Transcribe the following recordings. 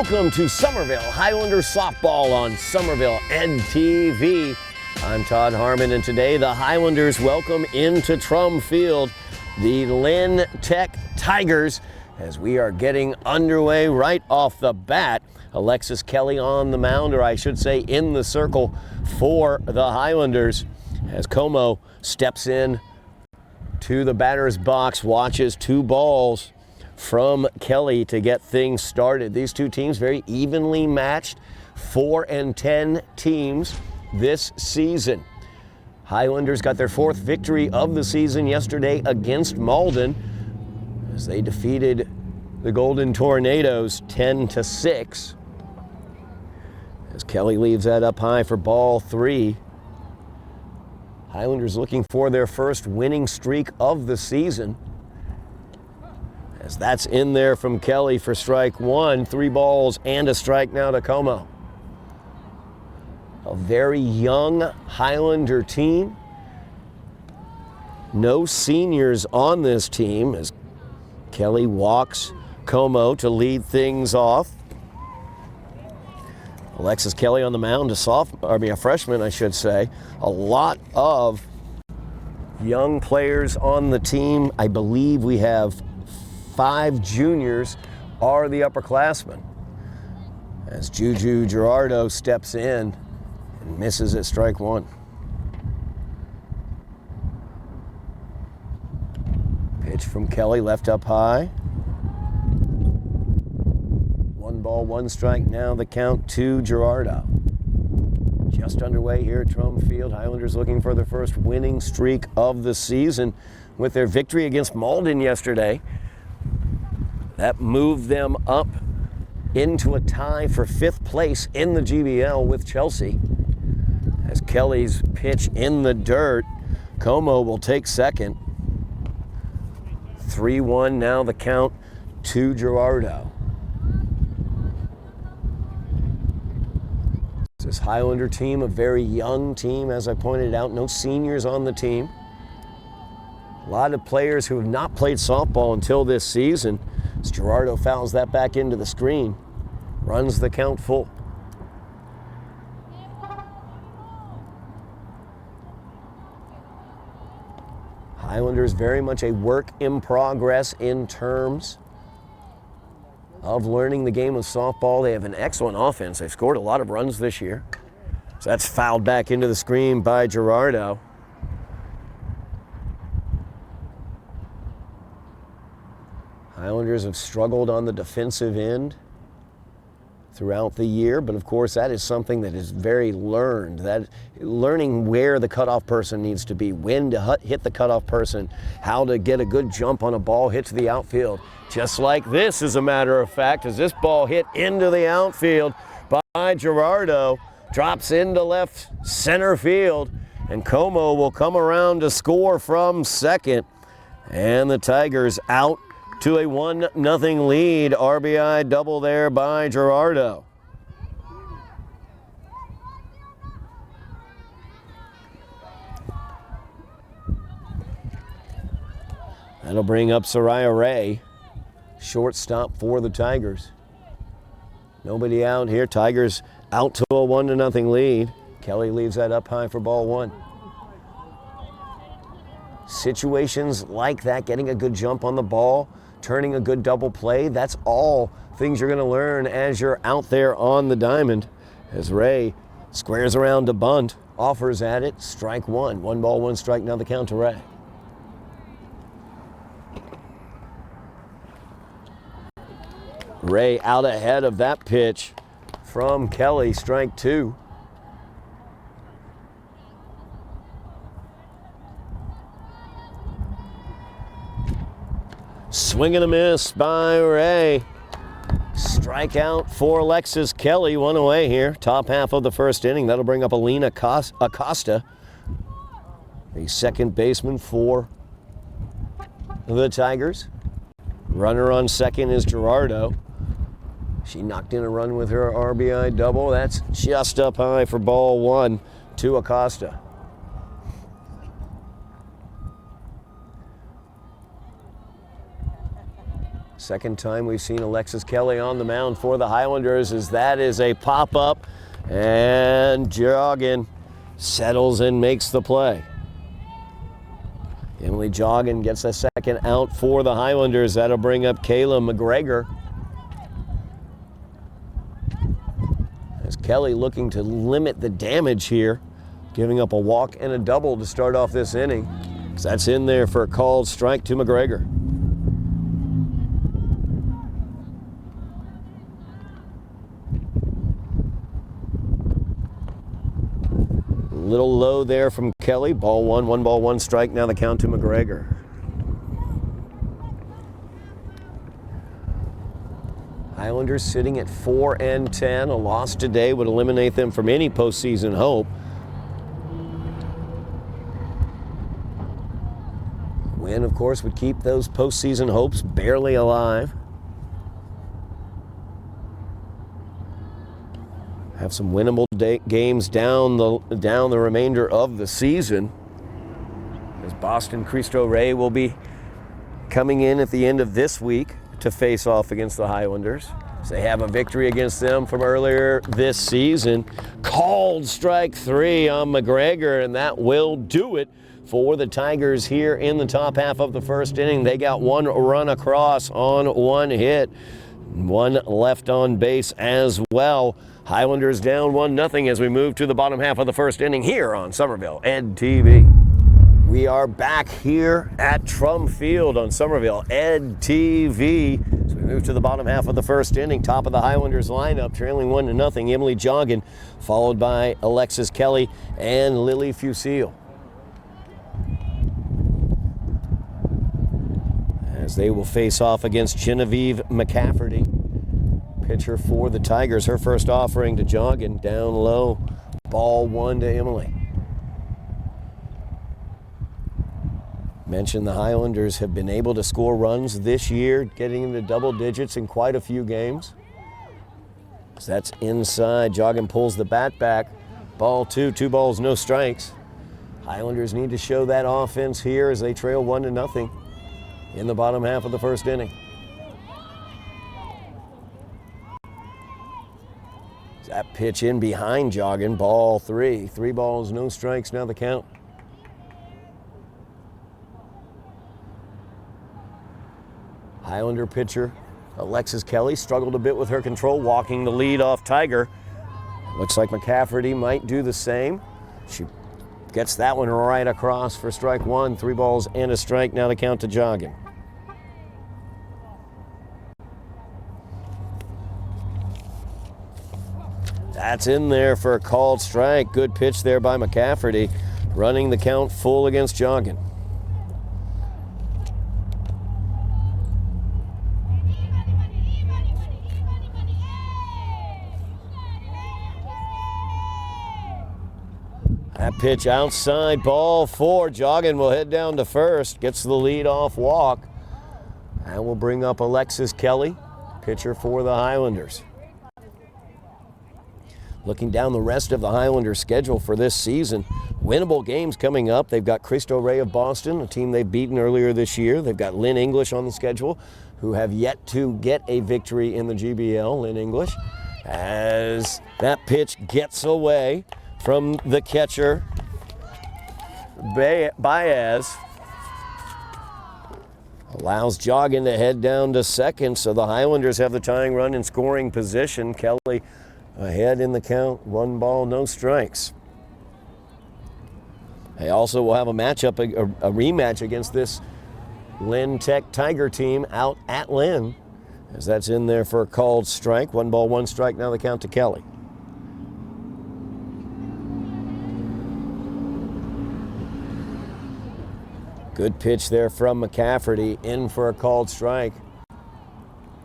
Welcome to Somerville Highlanders softball on Somerville NTV. I'm Todd Harmon, and today the Highlanders welcome into Trum Field the Lynn Tech Tigers as we are getting underway right off the bat. Alexis Kelly on the mound, or I should say in the circle for the Highlanders, as Como steps in to the batter's box, watches two balls from Kelly to get things started. These two teams very evenly matched, 4-10 teams this season. Highlanders got their fourth victory of the season yesterday against Malden as they defeated the Golden Tornadoes 10-6. As Kelly leaves that up high for ball three. Highlanders looking for their first winning streak of the season, as that's in there from Kelly for strike one. 3 balls and a strike now to Como. A very young Highlander team. No seniors on this team as Kelly walks Como to lead things off. Alexis Kelly on the mound, a freshman, I should say. A lot of young players on the team. I believe we have 5 juniors are the upperclassmen, as Juju Gerardo steps in and misses at strike one. Pitch from Kelly, left up high. 1 ball, 1 strike now, the count to Gerardo. Just underway here at Trum Field. Highlanders looking for their first winning streak of the season with their victory against Malden yesterday. That moved them up into a tie for 5th place in the GBL with Chelsea. As Kelly's pitch in the dirt, Como will take second. 3-1 now, the count to Gerardo. This Highlander team, a very young team, as I pointed out, no seniors on the team. A lot of players who have not played softball until this season. As Gerardo fouls that back into the screen, runs the count full. Highlanders very much a work in progress in terms of learning the game of softball. They have an excellent offense. They've scored a lot of runs this year. So that's fouled back into the screen by Gerardo. Highlanders have struggled on the defensive end throughout the year, but of course that is something that is very learned. That learning where the cutoff person needs to be, when to hit the cutoff person, how to get a good jump on a ball hit to the outfield. Just like this, as a matter of fact, as this ball hit into the outfield by Gerardo, drops into left center field, and Como will come around to score from second, and the Tigers out to a 1-0 lead. RBI double there by Gerardo. That'll bring up Soraya Ray, shortstop for the Tigers. Nobody out here. Tigers out to a 1-0 lead. Kelly leaves that up high for ball one. Situations like that, getting a good jump on the ball, turning a good double play, that's all things you're going to learn as you're out there on the diamond. As Ray squares around to bunt, offers at it, strike one. 1 ball, 1 strike, now the count to Ray. Ray out ahead of that pitch from Kelly, strike 2. Swing and a miss by Ray. Strikeout for Alexis Kelly, 1 away here. Top half of the first inning. That'll bring up Alina Acosta, the second baseman for the Tigers. Runner on second is Gerardo. She knocked in a run with her RBI double. That's just up high for ball one to Acosta. Second time we've seen Alexis Kelly on the mound for the Highlanders, as that is a pop-up, and Joggin settles and makes the play. Emily Joggin gets a second out for the Highlanders. That'll bring up Kayla McGregor. As Kelly looking to limit the damage here, giving up a walk and a double to start off this inning. So that's in there for a called strike to McGregor. A little low there from Kelly. Ball one, 1-1 strike. Now the count to McGregor. Highlanders sitting at 4-10. A loss today would eliminate them from any postseason hope. Win, of course, would keep those postseason hopes barely alive. Have some winnable games down the remainder of the season, as Boston Cristo Rey will be coming in at the end of this week to face off against the Highlanders. So they have a victory against them from earlier this season. Called strike 3 on McGregor, and that will do it for the Tigers here in the top half of the first inning. They got one run across on one hit, one left on base as well. Highlanders down 1-0 as we move to the bottom half of the first inning here on Somerville Ed TV. We are back here at Trum Field on Somerville Ed TV. So we move to the bottom half of the first inning. Top of the Highlanders lineup, trailing 1-0. Emily Joggin, followed by Alexis Kelly and Lily Fusil. As they will face off against Genevieve McCafferty, pitcher for the Tigers. Her first offering to Joggin, down low, ball 1 to Emily. Mentioned the Highlanders have been able to score runs this year, getting into double digits in quite a few games. So that's inside. Joggin pulls the bat back. Ball 2, 2 balls, no strikes. Highlanders need to show that offense here as they trail 1-0 in the bottom half of the first inning. That pitch in behind Joggin, ball 3. 3 balls, no strikes, now the count. Highlander pitcher Alexis Kelly struggled a bit with her control, walking the lead-off Tiger. Looks like McCafferty might do the same. She gets that one right across for strike 1. 3 balls and a strike, now the count to Joggin. That's in there for a called strike. Good pitch there by McCafferty, running the count full against Joggin. That pitch outside, ball 4. Joggin will head down to first, gets the lead-off walk, and will bring up Alexis Kelly, pitcher for the Highlanders. Looking down the rest of the Highlanders' schedule for this season, winnable games coming up. They've got Cristo Rey of Boston, a team they've beaten earlier this year. They've got Lynn English on the schedule, who have yet to get a victory in the GBL. Lynn English, as that pitch gets away from the catcher, Baez, allows Joggin to head down to second, so the Highlanders have the tying run in scoring position. Kelly ahead in the count, 1 ball, no strikes. They also will have a matchup, a rematch against this Lynn Tech Tiger team out at Lynn, as that's in there for a called strike. 1 ball, 1 strike, now the count to Kelly. Good pitch there from McCafferty, in for a called strike.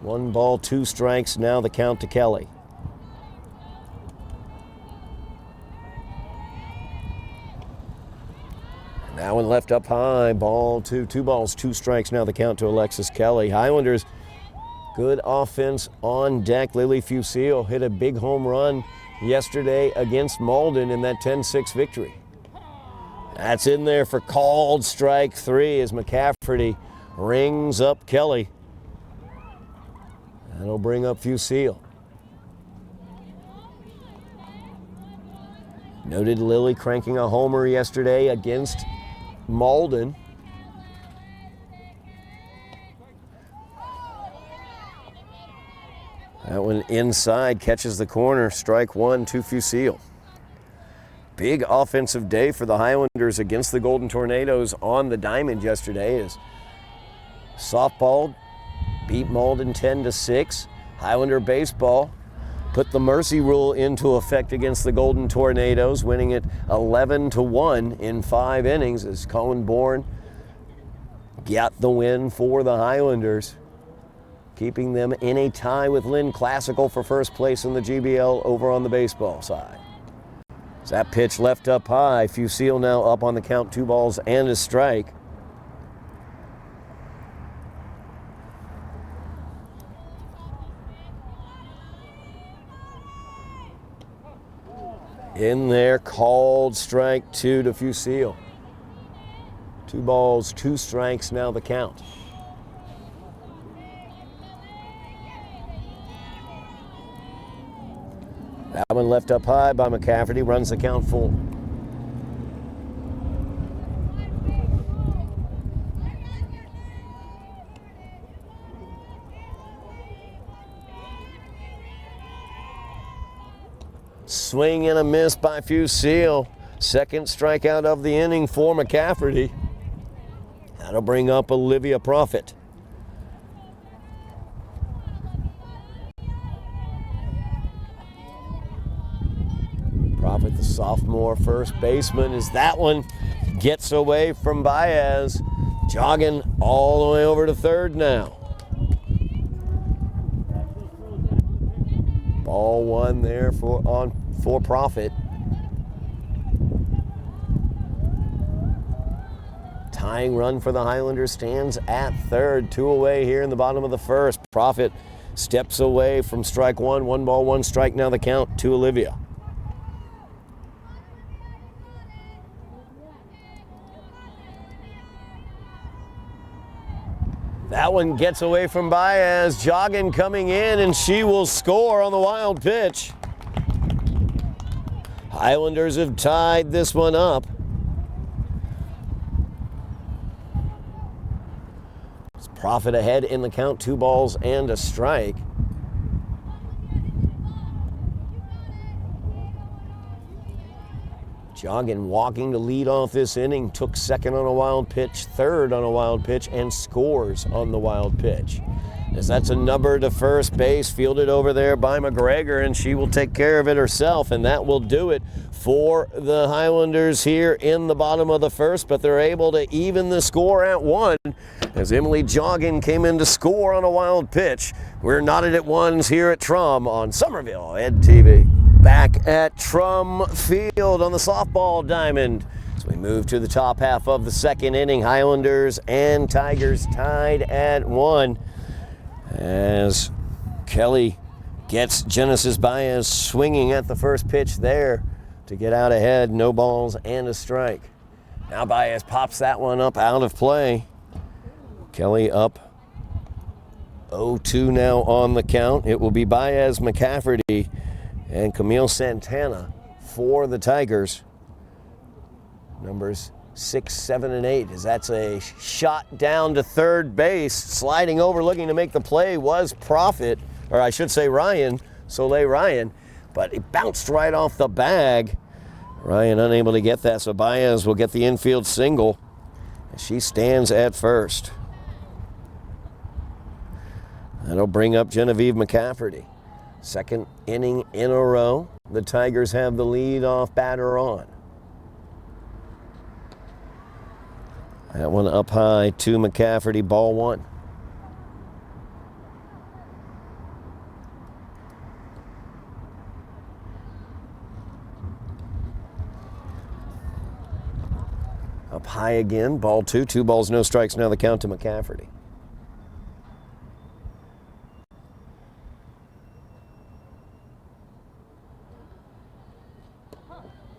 1 ball, 2 strikes, now the count to Kelly. That one left up high, ball 2. 2 balls, 2 strikes, now the count to Alexis Kelly. Highlanders, good offense on deck. Lily Fusil hit a big home run yesterday against Malden in that 10-6 victory. That's in there for called strike 3 as McCafferty rings up Kelly. That'll bring up Fusil. Noted Lily cranking a homer yesterday against Malden. That one inside, catches the corner, strike one to Fusil. Big offensive day for the Highlanders against the Golden Tornadoes on the diamond yesterday as softball beat Malden 10-6. Highlander baseball put the mercy rule into effect against the Golden Tornadoes, winning it 11-1 in 5 innings as Colin Bourne got the win for the Highlanders, keeping them in a tie with Lynn Classical for first place in the GBL over on the baseball side. As that pitch left up high, Fusil now up on the count, 2 balls and a strike. In there, called strike 2 to Fusil. 2 balls, 2 strikes now the count. That one left up high by McCafferty, runs the count full. Swing and a miss by Fusil. Second strikeout of the inning for McCafferty. That'll bring up Olivia Profit. Profit, the sophomore first baseman, as that one gets away from Baez, jogging all the way over to third now. Ball one there for Profit. Tying run for the Highlanders stands at third, 2 away here in the bottom of the first. Profit steps away from strike 1, 1 ball, 1 strike now the count to Olivia. That one gets away from Baez, jogging coming in, and she will score on the wild pitch. Highlanders have tied this one up. It's Profit ahead in the count, 2 balls and a strike. Jogging walking to lead off this inning, took second on a wild pitch, third on a wild pitch, and scores on the wild pitch. As that's a number to first base, fielded over there by McGregor, and she will take care of it herself, and that will do it for the Highlanders here in the bottom of the first, but they're able to even the score at 1 as Emily Jogging came in to score on a wild pitch. We're knotted at ones here at Trum on Somerville Ed TV. Back at Trum Field on the softball diamond. So we move to the top half of the second inning. Highlanders and Tigers tied at 1. As Kelly gets Genesis Baez swinging at the first pitch there to get out ahead. No balls and a strike. Now Baez pops that one up out of play. Kelly up 0-2 now on the count. It will be Baez, McCafferty, and Camille Santana for the Tigers. Numbers 6, 7, and 8, as that's a shot down to third base. Sliding over, looking to make the play was Profit, or I should say Soleil Ryan, but it bounced right off the bag. Ryan unable to get that, so Baez will get the infield single. She stands at first. That'll bring up Genevieve McCafferty. Second inning in a row. The Tigers have the lead-off batter on. That one up high to McCafferty, ball 1. Up high again, ball 2. 2 balls, no strikes, now the count to McCafferty.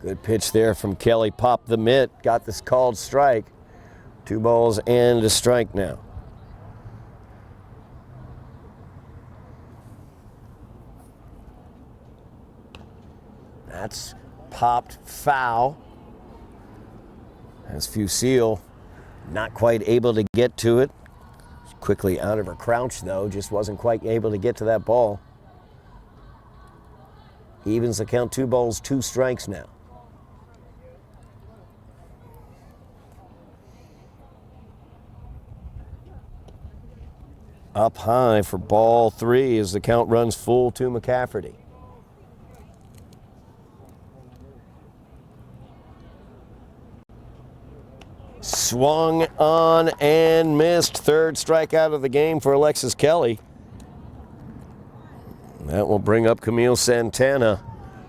Good pitch there from Kelly. Popped the mitt, got this called strike. 2 balls and a strike now. That's popped foul. As Fusil not quite able to get to it. Quickly out of her crouch, though, just wasn't quite able to get to that ball. Evens the count, 2 balls, 2 strikes now. Up high for ball 3 as the count runs full to McCafferty. Swung on and missed. Third strikeout of the game for Alexis Kelly. That will bring up Camille Santana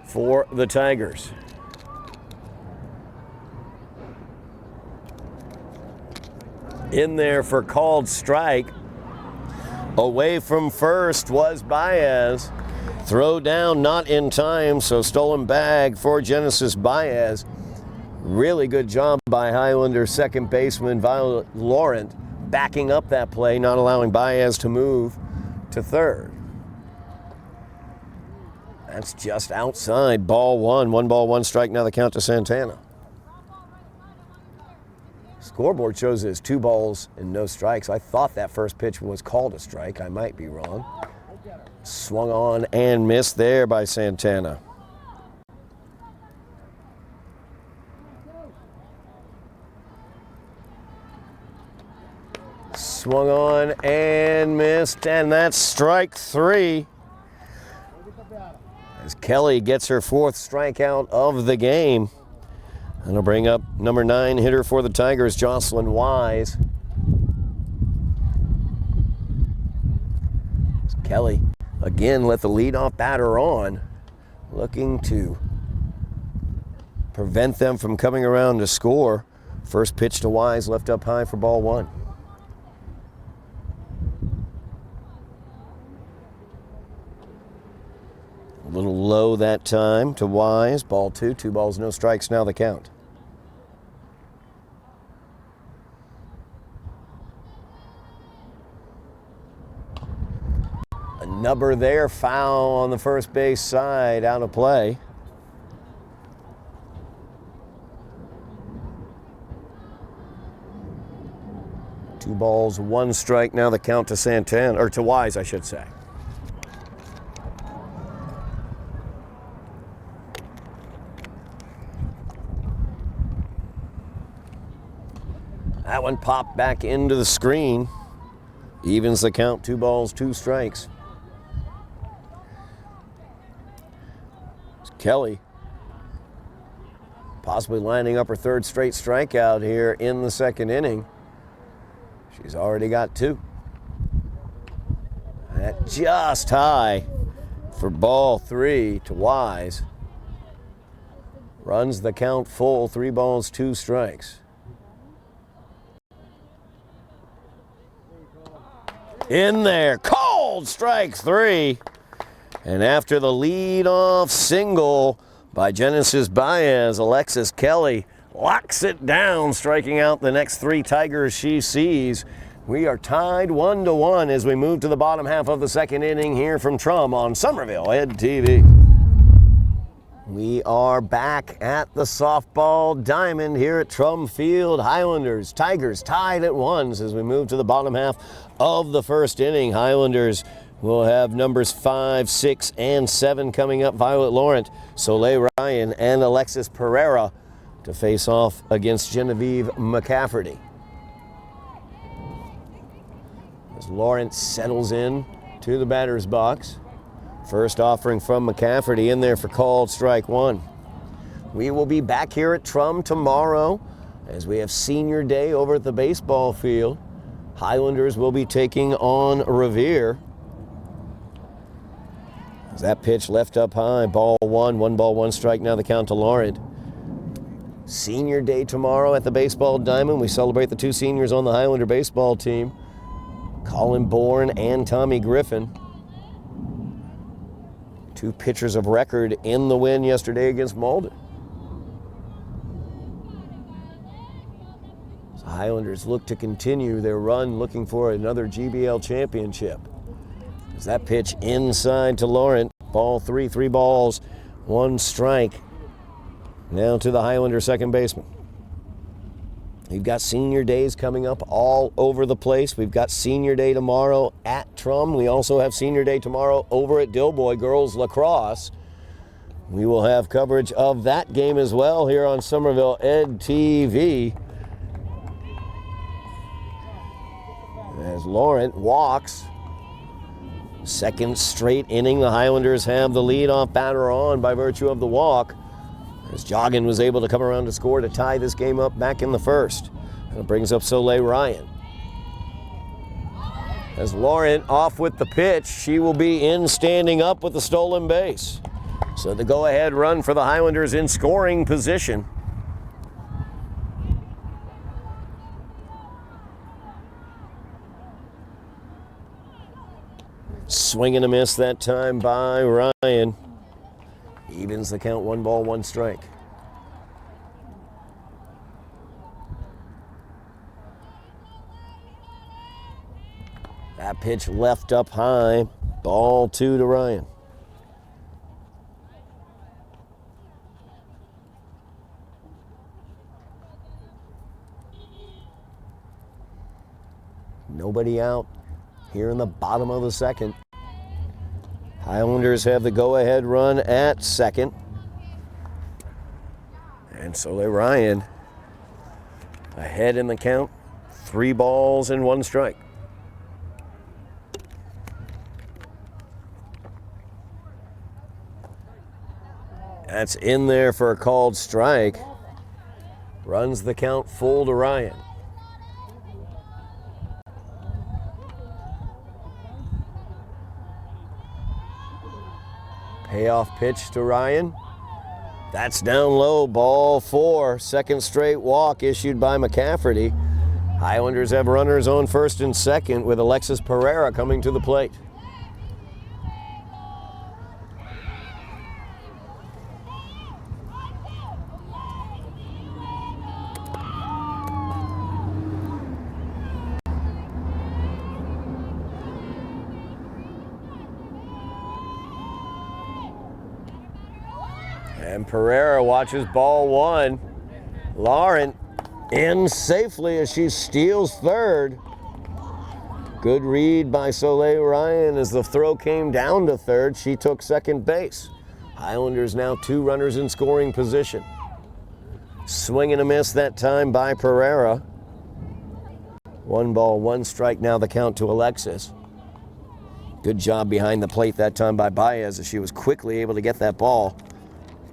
for the Tigers. In there for called strike. Away from first was Baez. Throw down not in time, so stolen bag for Genesis Baez. Really good job by Highlanders second baseman Violet Laurent backing up that play, not allowing Baez to move to third. That's just outside. Ball 1. 1 ball, 1 strike. Now the count to Santana. Scoreboard shows it as 2 balls and no strikes. I thought that first pitch was called a strike. I might be wrong. Swung on and missed there by Santana. Swung on and missed, and that's strike 3. As Kelly gets her 4th strikeout of the game. That'll bring up number 9 hitter for the Tigers, Jocelyn Wise. As Kelly again let the leadoff batter on, looking to prevent them from coming around to score. First pitch to Wise, left up high for ball 1. A little low that time to Wise. Ball 2, 2 balls, no strikes, now the count. A number there, foul on the first base side, out of play. Two balls, 1 strike, now the count to Santana, or to Wise, I should say. That one popped back into the screen. Evens the count, 2 balls, 2 strikes. Kelly possibly lining up her 3rd straight strikeout here in the 2nd inning. She's already got 2. That just high for ball 3 to Wise. Runs the count full, 3 balls, 2 strikes. In there, called strike 3. And after the lead-off single by Genesis Baez, Alexis Kelly locks it down, striking out the next 3 Tigers she sees. We are tied 1-1 as we move to the bottom half of the 2nd inning here from Trum on Somerville Ed TV. We are back at the softball diamond here at Trum Field. Highlanders, Tigers tied at 1 as we move to the bottom half of the 1st inning. Highlanders will have numbers 5, 6, and 7 coming up. Violet Laurent, Soleil Ryan, and Alexis Pereira to face off against Genevieve McCafferty. As Laurent settles in to the batter's box. First offering from McCafferty in there for called strike 1. We will be back here at Trum tomorrow as we have senior day over at the baseball field. Highlanders will be taking on Revere. As that pitch left up high, ball 1, 1 ball, 1 strike, now the count to Laurent. Senior day tomorrow at the baseball diamond. We celebrate the 2 seniors on the Highlander baseball team, Colin Bourne and Tommy Griffin. 2 pitchers of record in the win yesterday against Malden. So Highlanders look to continue their run, looking for another GBL championship. As that pitch inside to Laurent, ball 3, 3 balls, 1 strike. Now to the Highlander second baseman. We've got senior days coming up all over the place. We've got senior day tomorrow at Trum. We also have senior day tomorrow over at Dilboy girls lacrosse. We will have coverage of that game as well here on Somerville Ed TV. As Laurent walks. Second straight inning, the Highlanders have the leadoff batter on by virtue of the walk. As Joggin was able to come around to score to tie this game up back in the first. And it brings up Soleil Ryan. As Laurent off with the pitch, she will be in standing up with the stolen base. So the go-ahead run for the Highlanders in scoring position. Swing and a miss that time by Ryan. Evens the count, 1 ball, 1 strike. That pitch left up high. Ball 2 to Ryan. Nobody out here in the bottom of the second. Highlanders have the go-ahead run at second. And Soleil Ryan ahead in the count. 3 balls and 1 strike. That's in there for a called strike. Runs the count full to Ryan. Payoff pitch to Ryan. That's down low, ball 4. Second straight walk issued by McCafferty. Highlanders have runners on first and second with Alexis Pereira coming to the plate. And Pereira watches ball 1. Laurent in safely as she steals third. Good read by Soleil Ryan as the throw came down to third. She took second base. Highlanders now 2 runners in scoring position. Swing and a miss that time by Pereira. 1 ball, 1 strike now the count to Alexis. Good job behind the plate that time by Baez as she was quickly able to get that ball.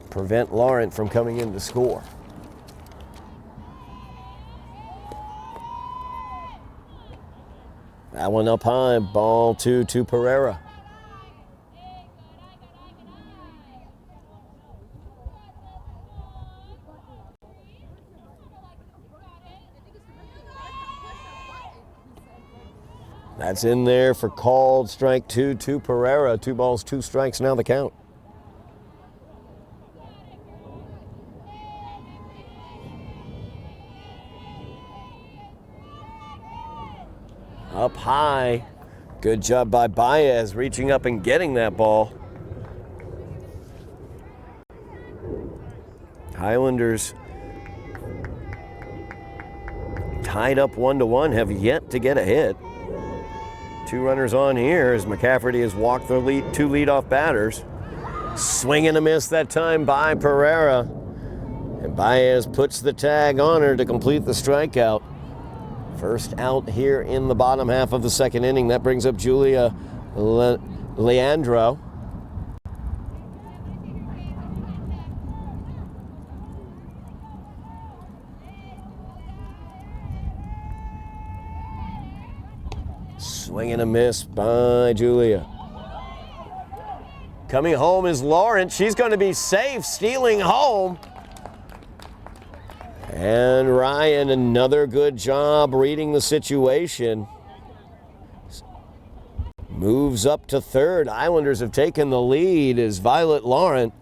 Prevent Laurent from coming in to score. That one up high, ball 2 to Pereira. That's in there for called strike 2 to Pereira. 2 balls, 2 strikes now the count. Up high. Good job by Baez reaching up and getting that ball. Highlanders tied up 1-1, have yet to get a hit. 2 runners on here as McCafferty has walked the 2 leadoff batters. Swing and a miss that time by Pereira. And Baez puts the tag on her to complete the strikeout. First out here in the bottom half of the second inning. That brings up Julia Leandro. Swing and a miss by Julia. Coming home is Laurent. She's going to be safe, stealing home. And Ryan, another good job reading the situation. Moves up to third. Islanders have taken the lead as Violet Laurent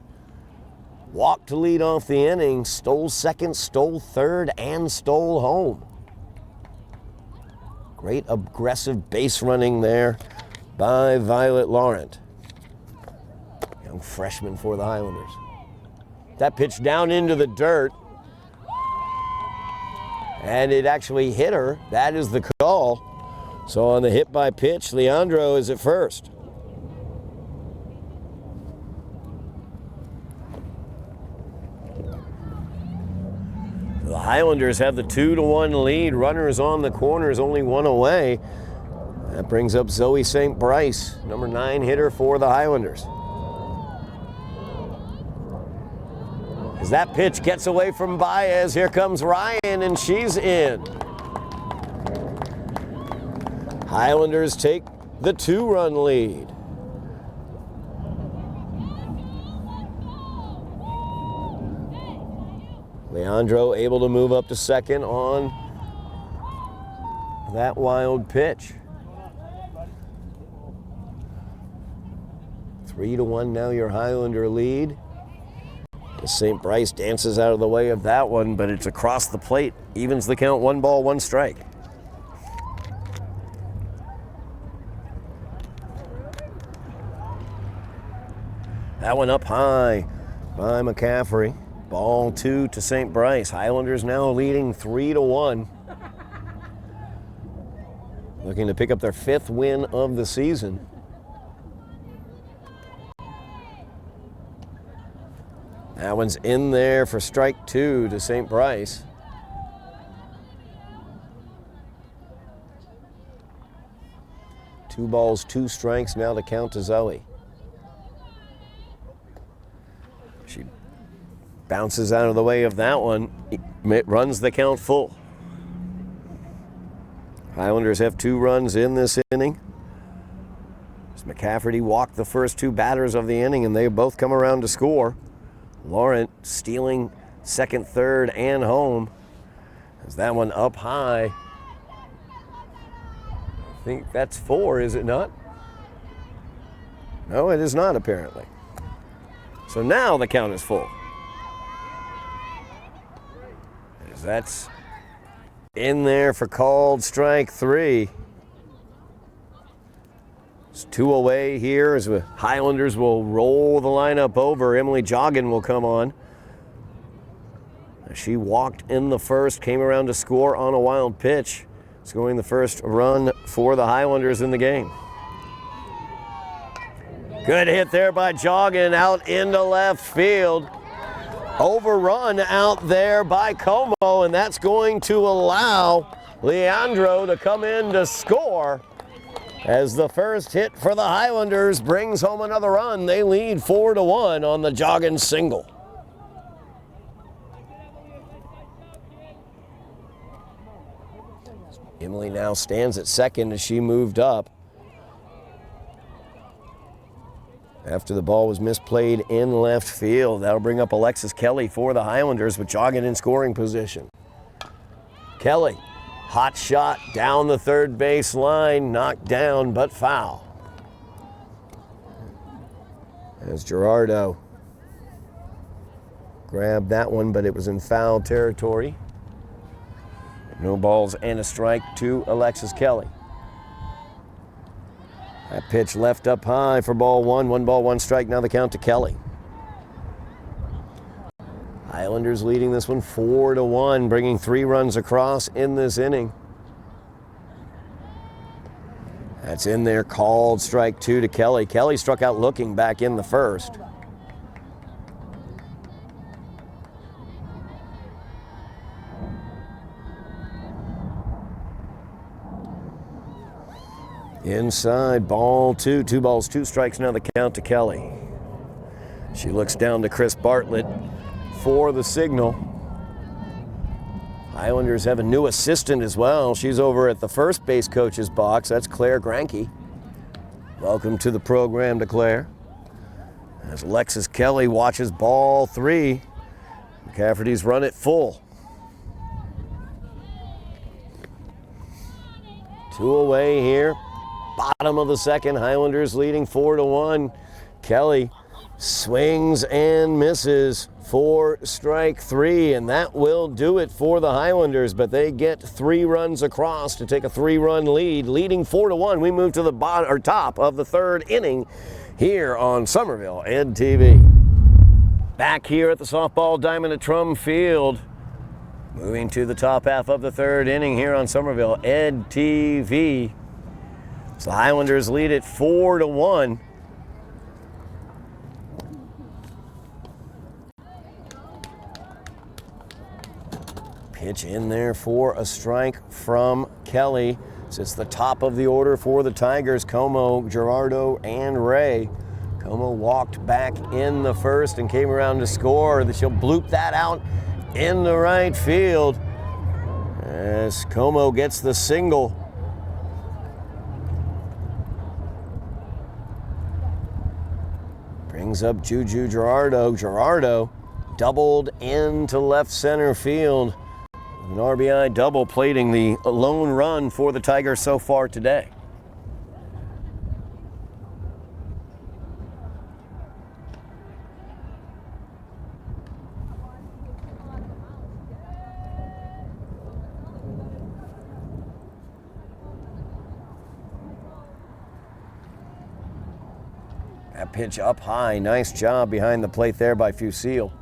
walked to lead off the inning, stole second, stole third, and stole home. Great aggressive base running there by Violet Laurent. Young freshman for the Highlanders. That pitch down into the dirt. And it actually hit her. That is the call. So on the hit by pitch, Leandro is at first. The Highlanders have the 2-1 lead. Runners on the corners, only one away. That brings up Zoe St. Bryce, number 9 hitter for the Highlanders. As that pitch gets away from Baez, here comes Ryan, and she's in. Highlanders take the 2-run lead. Leandro able to move up to second on that wild pitch. 3-1 now your Highlander lead. St. Bryce dances out of the way of that one, but it's across the plate. Evens the count, 1 ball, 1 strike. That one up high by McCaffrey. Ball 2 to St. Bryce. Highlanders now leading 3-1. Looking to pick up their 5th win of the season. That one's in there for strike 2 to St. Bryce. Two balls, 2 strikes now to count to Zoe. She bounces out of the way of that one. It runs the count full. Highlanders have 2 runs in this inning. As McCafferty walked the first 2 batters of the inning, and they both come around to score. Laurent stealing second, third, and home. As that one up high. I think that's 4, is it not? No, it is not, apparently. So now the count is full. As that's in there for called strike 3. It's 2 away here as the Highlanders will roll the lineup over. Emily Joggin will come on. She walked in the first, came around to score on a wild pitch, scoring the first run for the Highlanders in the game. Good hit there by Joggin out into left field. Overrun out there by Como, and that's going to allow Leandro to come in to score. As the first hit for the Highlanders brings home another run, they lead 4-1 on the Joggin single. Emily now stands at second as she moved up after the ball was misplayed in left field. That'll bring up Alexis Kelly for the Highlanders with Joggin in scoring position. Kelly. Hot shot down the third base line, knocked down but foul. As Gerardo grabbed that one, but it was in foul territory. No balls and a strike to Alexis Kelly. That pitch left up high for ball 1. 1 ball, 1 strike. Now the count to Kelly. Highlanders leading this one 4-1, bringing 3 runs across in this inning. That's in there, called strike 2 to Kelly. Kelly struck out looking back in the first. Inside, ball 2. 2 balls, 2 strikes. Now the count to Kelly. She looks down to Chris Bartlett for the signal. Highlanders have a new assistant as well. She's over at the first base coach's box. That's Claire Granke. Welcome to the program to Claire. As Alexis Kelly watches ball 3. McCafferty's run it full. 2 away here. Bottom of the second, Highlanders leading 4-1. Kelly swings and misses for strike 3, and that will do it for the Highlanders, but they get 3 runs across to take a 3-run lead, leading 4-1. We move to the top of the 3rd inning here on Somerville Ed TV. Back here at the softball diamond at Trum Field. Moving to the top half of the third inning here on Somerville Ed TV. So the Highlanders lead it 4-1. Pitch in there for a strike from Kelly. It's the top of the order for the Tigers. Como, Gerardo, and Ray. Como walked back in the first and came around to score. She'll bloop that out in the right field as Como gets the single. Brings up Juju Gerardo. Gerardo doubled into left center field. An RBI double, plating the lone run for the Tigers so far today. That pitch up high. Nice job behind the plate there by Fusil.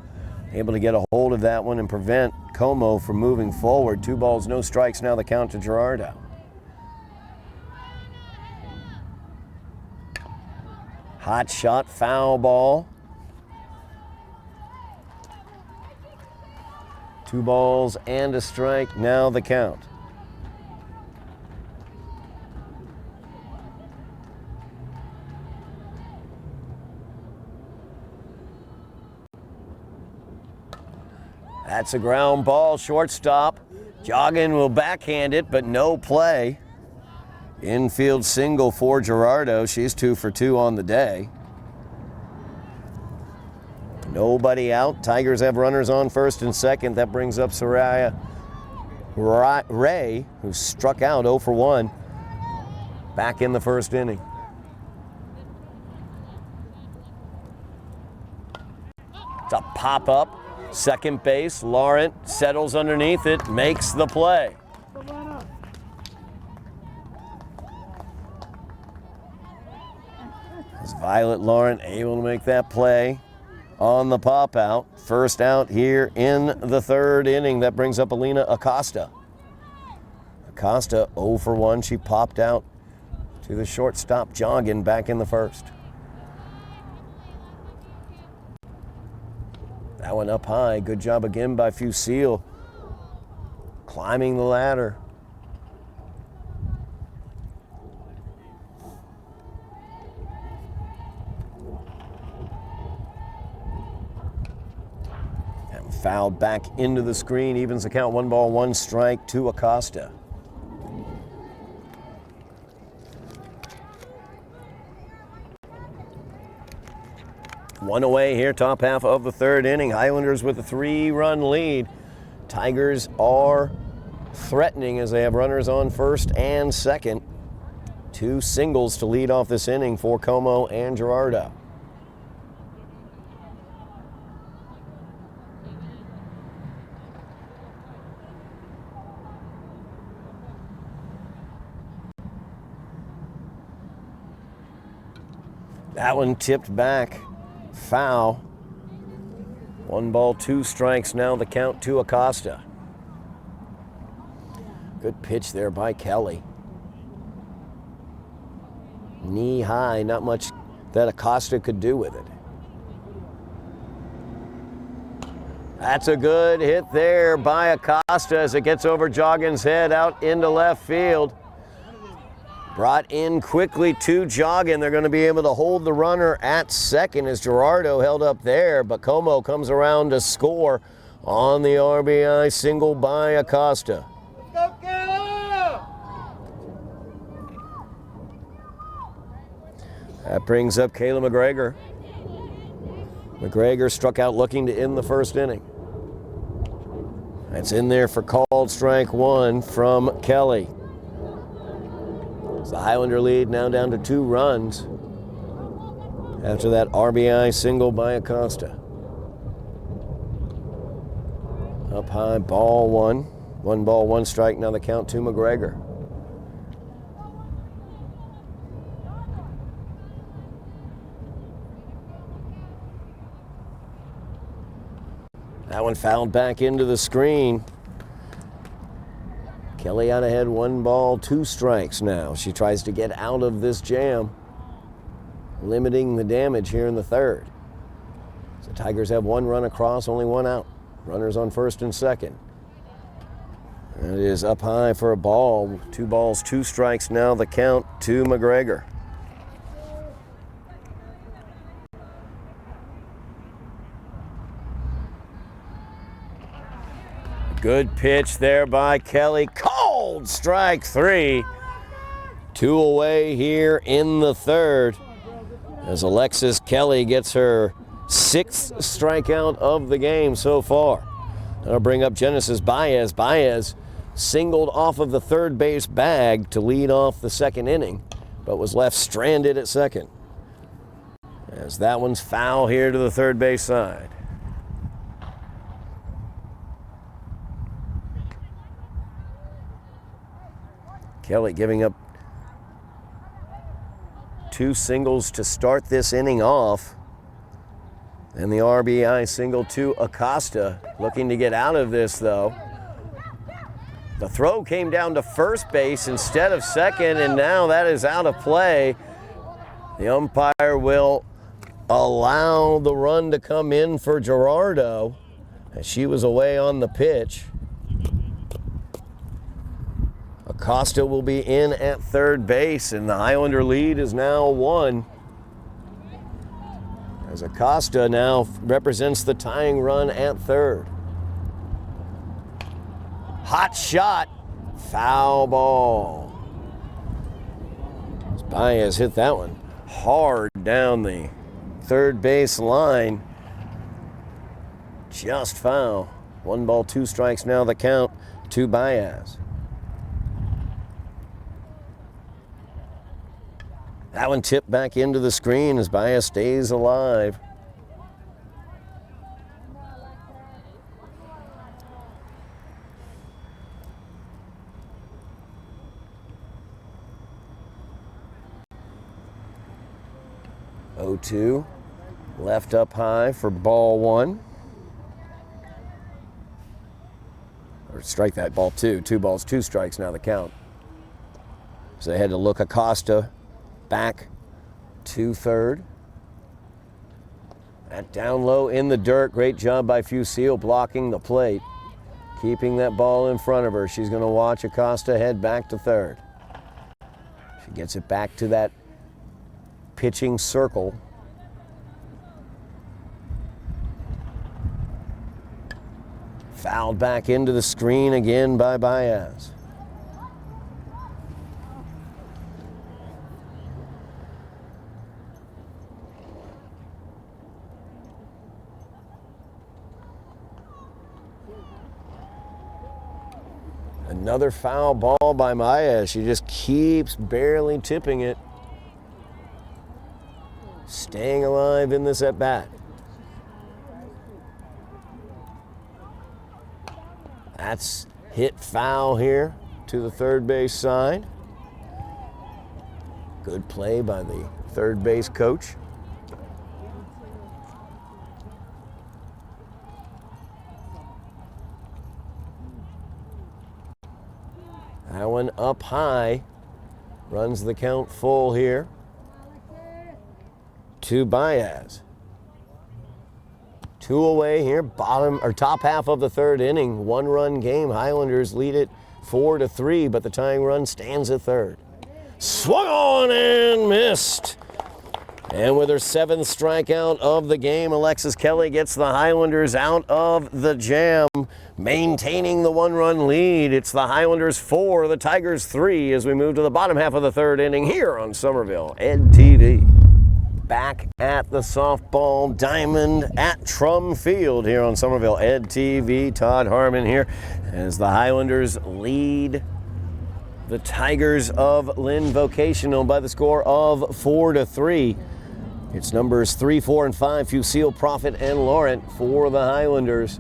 Able to get a hold of that one and prevent Como from moving forward. 2 balls, no strikes now the count to Gerardo. Hot shot, foul ball. 2 balls and a strike, now the count. That's a ground ball, shortstop. Joggin will backhand it, but no play. Infield single for Gerardo. She's 2 for 2 on the day. Nobody out. Tigers have runners on first and second. That brings up Soraya Ray, who struck out 0 for 1 back in the first inning. It's a pop-up. Second base, Laurent settles underneath it, makes the play. Is Violet Laurent able to make that play on the pop out? First out here in the third inning. That brings up Alina Acosta. Acosta 0 for 1. She popped out to the shortstop Joggin back in the first. That one up high. Good job again by Fusil. Climbing the ladder. And fouled back into the screen. Evens the count. 1 ball, 1 strike to Acosta. One away here, top half of the third inning. Highlanders with a 3-run lead. Tigers are threatening as they have runners on first and second. 2 singles to lead off this inning for Como and Gerardo. That one tipped back. Foul. 1 ball, 2 strikes now the count to Acosta. Good pitch there by Kelly. Knee high, not much that Acosta could do with it. That's a good hit there by Acosta as it gets over Joggin's head out into left field. Brought in quickly to Joggin. They're going to be able to hold the runner at second as Gerardo held up there, but Como comes around to score on the RBI single by Acosta. Let's go, Kayla! That brings up Kayla McGregor. McGregor struck out looking to end the first inning. That's in there for called strike 1 from Kelly. The Highlander lead now down to 2 runs after that RBI single by Acosta. Up high, ball 1. 1 ball, 1 strike, now the count to McGregor. That one fouled back into the screen. Kelly out ahead, 1 ball, 2 strikes now. She tries to get out of this jam, limiting the damage here in the third. So Tigers have 1 run across, only 1 out. Runners on first and second. And it is up high for a ball. 2 balls, 2 strikes now, the count to McGregor. Good pitch there by Kelly. Called strike 3. 2 away here in the third as Alexis Kelly gets her 6th strikeout of the game so far. That'll bring up Genesis Baez. Baez singled off of the third base bag to lead off the second inning, but was left stranded at second. As that one's foul here to the third base side. Kelly giving up 2 singles to start this inning off. And the RBI single to Acosta. Looking to get out of this, though. The throw came down to first base instead of second, and now that is out of play. The umpire will allow the run to come in for Gerardo as she was away on the pitch. Acosta will be in at third base, and the Highlander lead is now 1. As Acosta now represents the tying run at third. Hot shot, foul ball. Baez hit that one hard down the third base line. Just foul. 1 ball, 2 strikes now the count to Baez. That one tipped back into the screen as Baez stays alive. Oh, 2 left up high for ball 1. Or strike that, ball 2. 2 balls, 2 strikes now the count. So they had to look Acosta back to third. That down low in the dirt. Great job by Fusil blocking the plate, keeping that ball in front of her. She's going to watch Acosta head back to third. She gets it back to that pitching circle. Fouled back into the screen again by Baez. Another foul ball by Baez. She just keeps barely tipping it. Staying alive in this at-bat. That's hit foul here to the third base side. Good play by the third base coach. That one up high, runs the count full here to Baez. 2 away here, top half of the third inning. 1-run game. Highlanders lead it 4-3, but the tying run stands at third. Swung on and missed. And with her 7th strikeout of the game, Alexis Kelly gets the Highlanders out of the jam, maintaining the 1-run lead. It's the Highlanders 4, the Tigers 3, as we move to the bottom half of the third inning here on Somerville Ed TV. Back at the softball diamond at Trum Field here on Somerville Ed TV. Todd Harmon here as the Highlanders lead the Tigers of Lynn Vocational by the score of 4-3. It's numbers 3, 4, and 5, Fusil, Prophet, and Laurent for the Highlanders.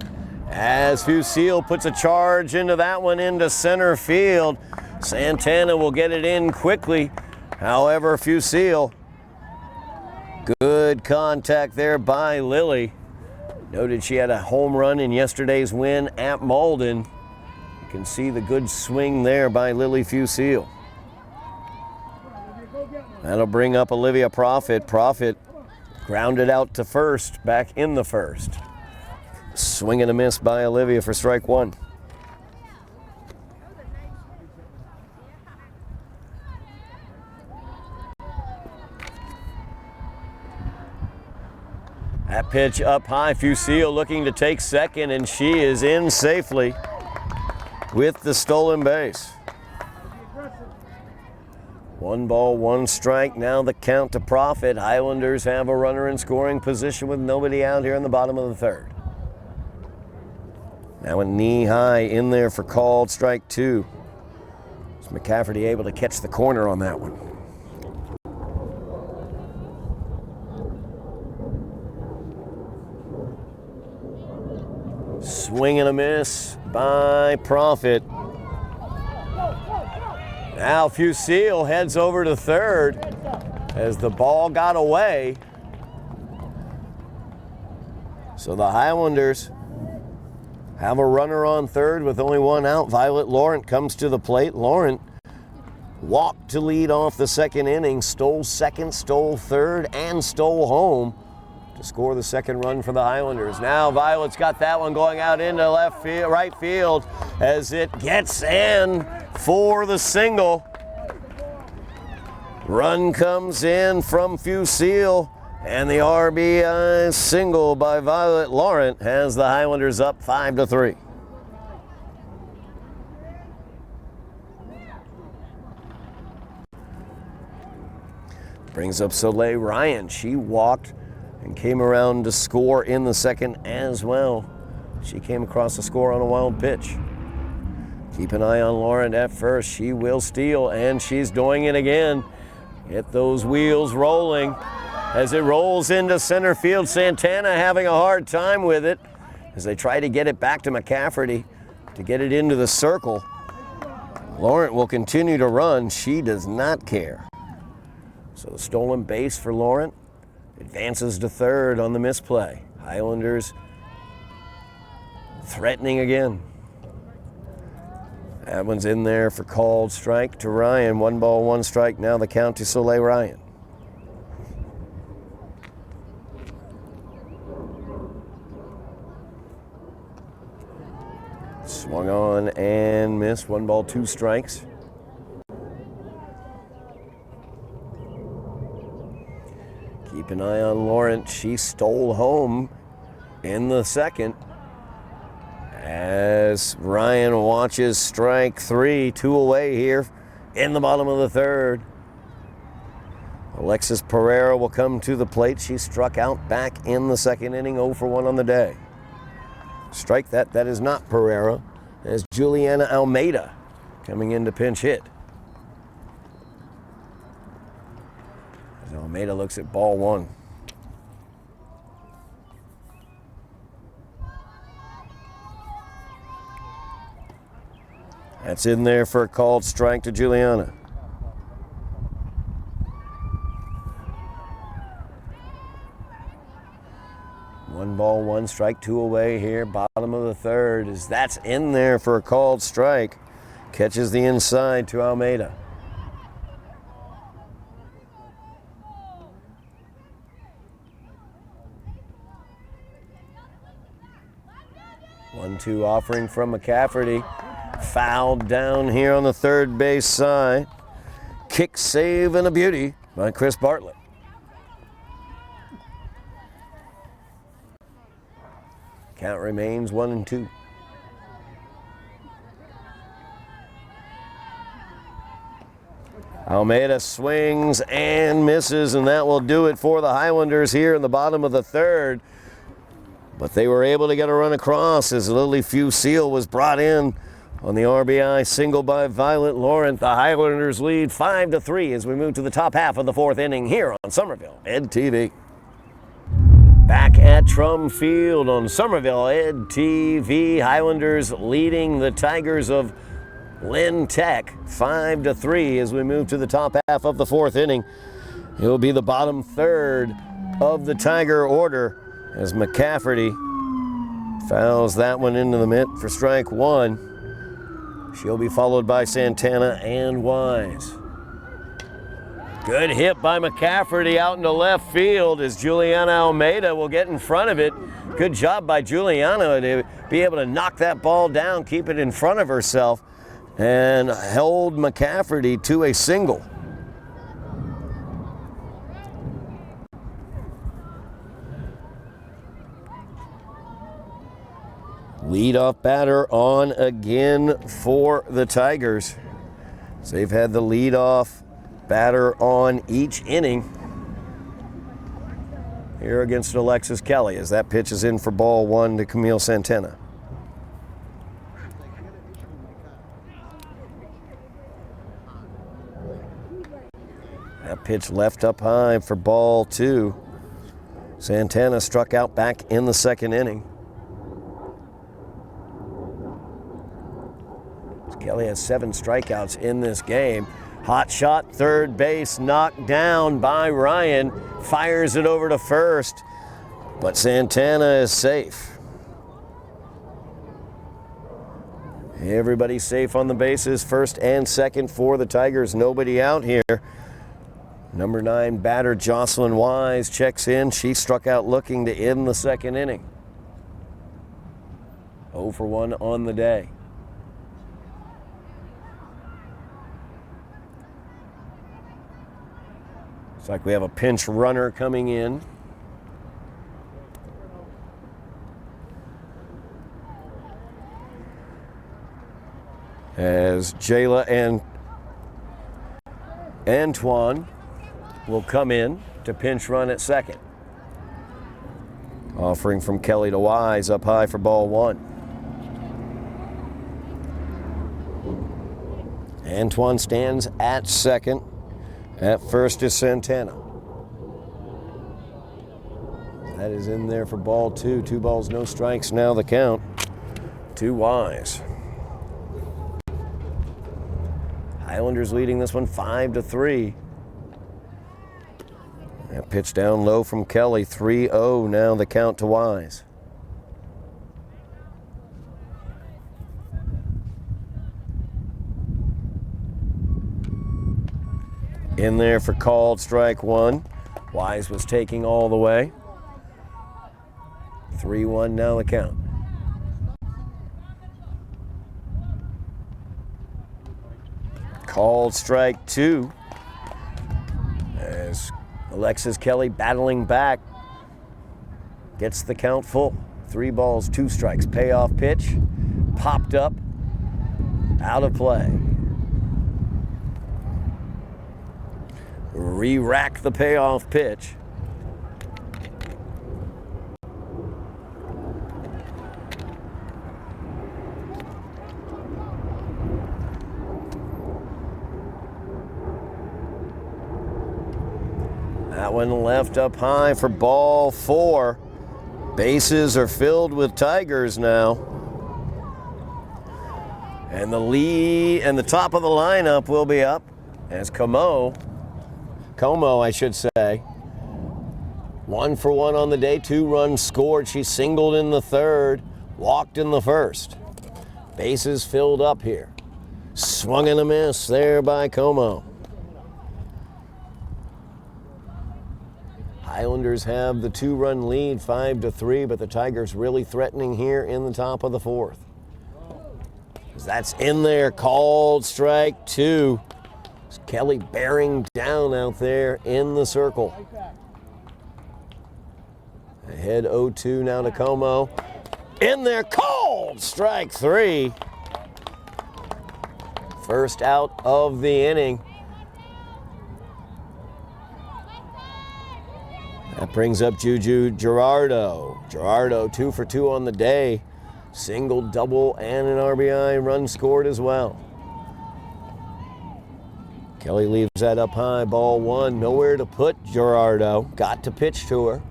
As Fusil puts a charge into that one into center field. Santana will get it in quickly. However, Fusil, good contact there by Lily. Noted she had a home run in yesterday's win at Malden. You can see the good swing there by Lily Fusil. That'll bring up Olivia Profit. Profit grounded out to first, back in the first. Swing and a miss by Olivia for strike one. That pitch up high, Fusil looking to take second, and she is in safely with the stolen base. 1 ball, 1 strike. Now the count to Profit. Highlanders have a runner in scoring position with nobody out here in the bottom of the third. Now a knee high in there for called strike 2. Is McCafferty able to catch the corner on that one? Swing and a miss by Profit. Now Fusil heads over to third as the ball got away. So the Highlanders have a runner on third with only 1 out. Violet Laurent comes to the plate. Laurent walked to lead off the second inning, stole second, stole third, and stole home to score the second run for the Highlanders. Now Violet's got that one going out into left field, right field, as it gets in for the single. Run comes in from Fusil, and the RBI single by Violet Laurent has the Highlanders up 5-3. Brings up Soleil Ryan. She walked and came around to score in the second as well. She came across the score on a wild pitch. Keep an eye on Laurent at first. She will steal, and she's doing it again. Get those wheels rolling as it rolls into center field. Santana having a hard time with it as they try to get it back to McCafferty to get it into the circle. Laurent will continue to run. She does not care. So the stolen base for Laurent advances to third on the misplay. Highlanders threatening again. That one's in there for called strike to Ryan. 1 ball, 1 strike. Now the count to Soleil Ryan. Swung on and missed. 1 ball, 2 strikes. Keep an eye on Laurent. She stole home in the second as Ryan watches strike 3, 2 away here in the bottom of the third. Alexis Pereira will come to the plate. She struck out back in the second inning, 0 for 1 on the day. Strike that is not Pereira, as Juliana Almeida coming in to pinch hit. Almeida looks at ball 1. That's in there for a called strike to Juliana. One ball, 1 strike, 2 away here, bottom of the third, as that's in there for a called strike. Catches the inside to Almeida. One-two offering from McCafferty. Fouled down here on the third base side. Kick, save, and a beauty by Chris Bartlett. Count remains 1-2. Almeida swings and misses, and that will do it for the Highlanders here in the bottom of the third. But they were able to get a run across as Lily Fusil was brought in on the RBI single by Violet Laurent. The Highlanders lead 5-3 as we move to the top half of the 4th inning here on Somerville Ed TV. Back at Trum Field on Somerville Ed TV. Highlanders leading the Tigers of Lynn Tech 5-3 as we move to the top half of the 4th inning. It will be the bottom third of the Tiger order as McCafferty Fouls that one into the mitt for strike one. She'll be followed by Santana and Wise. Good hit by McCafferty out into left field as Juliana Almeida will get in front of it. Good job by Juliana to be able to knock that ball down, keep it in front of herself, and held McCafferty to a single. Leadoff batter on again for the Tigers. So they've had the leadoff batter on each inning here against Alexis Kelly as that pitch is in for ball one to Camille Santana. That pitch left up high for ball two. Santana struck out back in the second inning. Kelly has 7 strikeouts in this game. Hot shot, third base, knocked down by Ryan. Fires it over to first, but Santana is safe. Everybody's safe on the bases, first and second for the Tigers. Nobody out here. Number 9 batter Jocelyn Wise checks in. She struck out looking to end the second inning. 0 for 1 on the day. Looks like we have a pinch runner coming in. As Jayla and Antoine will come in to pinch run at second. Offering from Kelly to Wise up high for ball one. Antoine stands at second. At first is Santana. That is in there for ball two. 2 balls, no strikes now the count. 2 Wise. Highlanders leading this one 5-3. That pitch down low from Kelly. 3-0 now the count to Wise. In there for called strike one. Wise was taking all the way. 3-1 now the count. Called strike two. As Alexis Kelly battling back. Gets the count full. 3 balls, 2 strikes. Payoff pitch. Popped up. Out of play. Re-rack the payoff pitch. That one left up high for ball 4. Bases are filled with Tigers now. And the lead and the top of the lineup will be up as Como, I should say. 1 for 1 on the day, 2 runs scored. She singled in the third, walked in the first. Bases filled up here. Swung and a miss there by Como. Highlanders have the 2-run lead, 5-3, but the Tigers really threatening here in the top of the 4th. That's in there, called strike 2. Kelly bearing down out there in the circle. Ahead 0-2 now to Como. In there, called strike 3. First out of the inning. That brings up Juju Gerardo. Gerardo 2 for 2 on the day. Single, double, and an RBI run scored as well. Kelly leaves that up high, ball 1. Nowhere to put Gerardo. Got to pitch to her.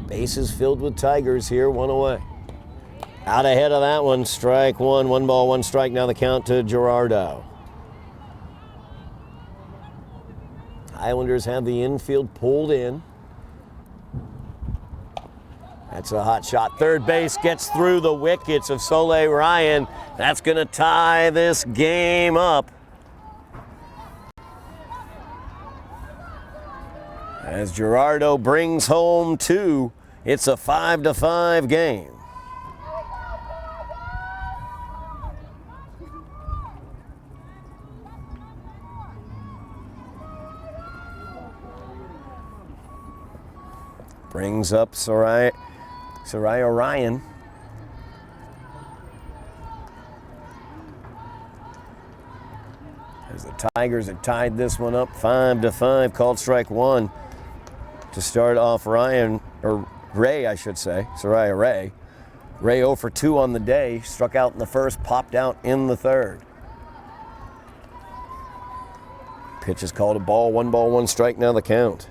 Bases filled with Tigers here, 1 away. Out ahead of that one, strike 1. 1 ball, 1 strike. Now the count to Gerardo. Highlanders have the infield pulled in. That That's a hot shot. Third base gets through the wickets of Soleil Ryan. That's going to tie this game up. As Gerardo brings home 2, it's a 5-5 game. Brings up Soraya Ryan. As the Tigers have tied this one up 5-5, called strike 1 to start off Ray, I should say, Soraya Ray. Ray 0 for 2 on the day, struck out in the first, popped out in the third. Pitch is called a ball, 1 strike now the count.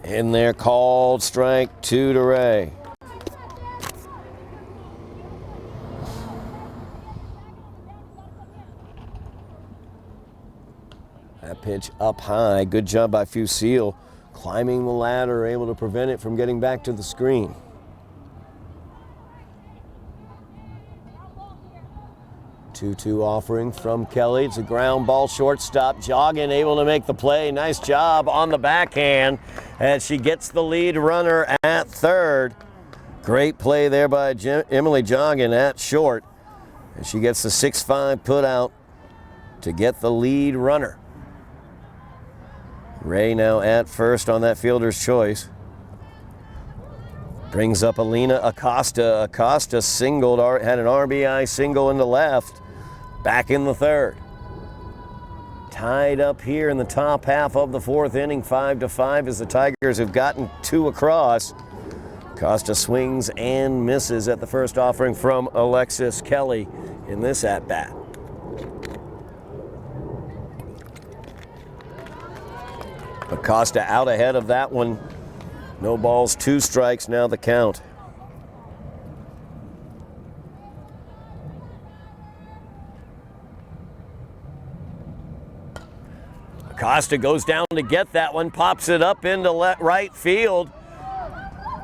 In there, called strike 2 to Ray. That pitch up high. Good job by Fusil. Climbing the ladder, able to prevent it from getting back to the screen. Two offering from Kelly. It's a ground ball, shortstop. Jogging, able to make the play. Nice job on the backhand as she gets the lead runner at third. Great play there by Emily Jogging at short. And she gets the 6-5 put out to get the lead runner. Ray now at first on that fielder's choice. Brings up Alina Acosta. Acosta singled, had an RBI single into left. Back in the third. Tied up here in the top half of the fourth inning, 5-5 as the Tigers have gotten 2 across. Acosta swings and misses at the first offering from Alexis Kelly in this at-bat. Acosta out ahead of that one. No balls, 2 strikes now the count. Acosta goes down to get that one, pops it up into right field.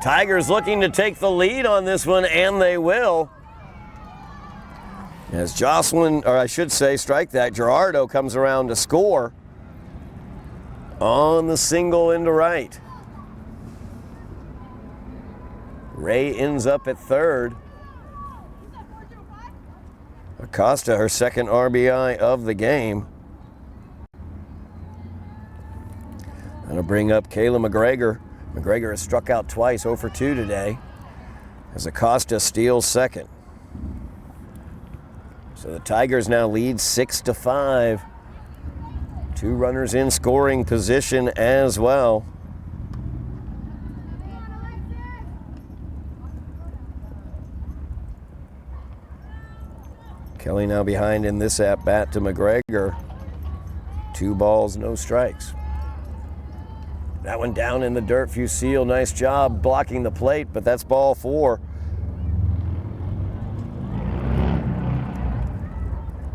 Tigers looking to take the lead on this one, and they will. As Jocelyn, or I should say, strike that, Gerardo comes around to score on the single into right. Ray ends up at third. Acosta, her second RBI of the game. Gonna bring up Kayla McGregor. McGregor has struck out twice, 0 for 2 today, as Acosta steals second. So the Tigers now lead 6-5. 2 runners in scoring position as well. Kelly now behind in this at-bat to McGregor. 2 balls, no strikes. That one down in the dirt. Fusil, nice job blocking the plate, but that's ball 4.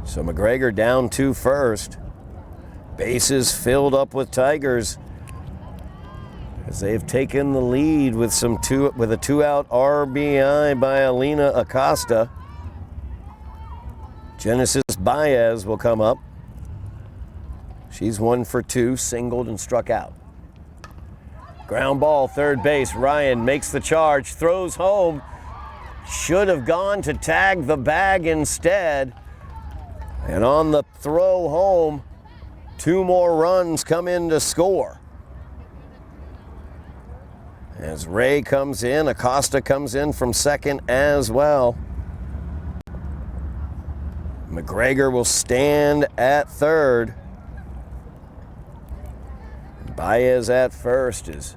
So McGregor down 2 first. Bases filled up with Tigers as they've taken the lead with a 2-out RBI by Alina Acosta. Genesis Baez will come up. She's 1 for 2, singled and struck out. Ground ball, third base. Ryan makes the charge, throws home. Should have gone to tag the bag instead. And on the throw home, 2 more runs come in to score. As Ray comes in, Acosta comes in from second as well. McGregor will stand at third. Baez at first as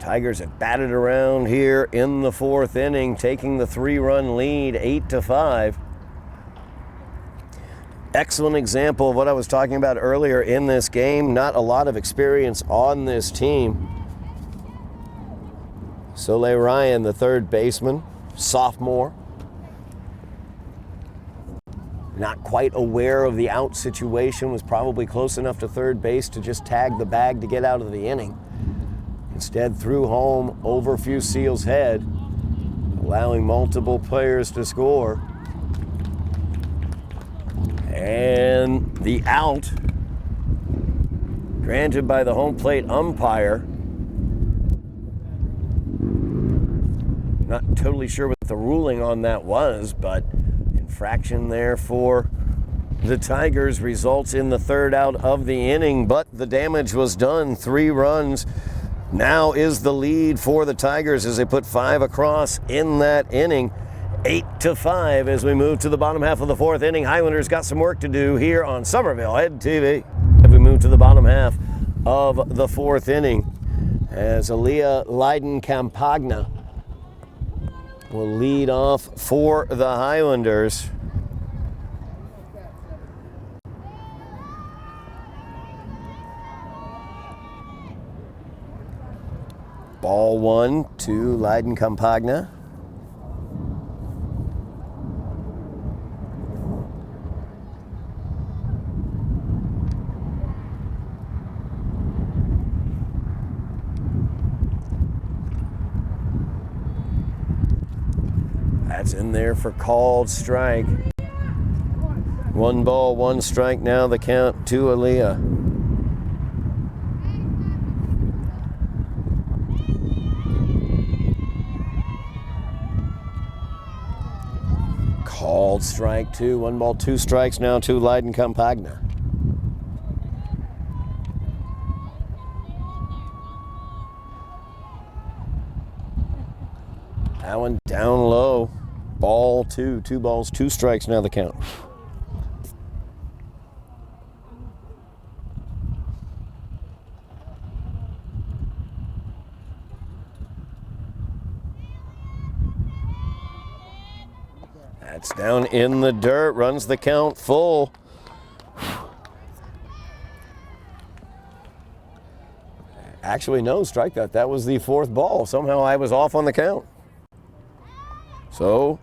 Tigers have batted around here in the fourth inning, taking the 3-run lead, 8-5. Excellent example of what I was talking about earlier in this game. Not a lot of experience on this team. Soleil Ryan, the third baseman, sophomore. not quite aware of the out situation, was probably close enough to third base to just tag the bag to get out of the inning. Instead, threw home over Fusil's head, allowing multiple players to score. And the out, granted by the home plate umpire. Not totally sure what the ruling on that was, but infraction there for the Tigers results in the third out of the inning, but the damage was done. 3 runs now is the lead for the Tigers as they put 5 across in that inning. 8-5 as we move to the bottom half of the 4th inning. Highlanders got some work to do here on Somerville Ed TV. As we move to the bottom half of the 4th inning, as Aaliyah Leiden-Campagna will lead off for the Highlanders. Ball 1 to Leiden-Campagna. That's in there for called strike. 1 ball, 1 strike now, the count to Aaliyah. Called strike 2, 1 ball, 2 strikes now to Leiden-Campagna. That one down low. Ball 2, 2 balls, 2 strikes now the count. That's down in the dirt, runs the count full. Actually, no, strike that. That was the 4th ball. Somehow I was off on the count. So,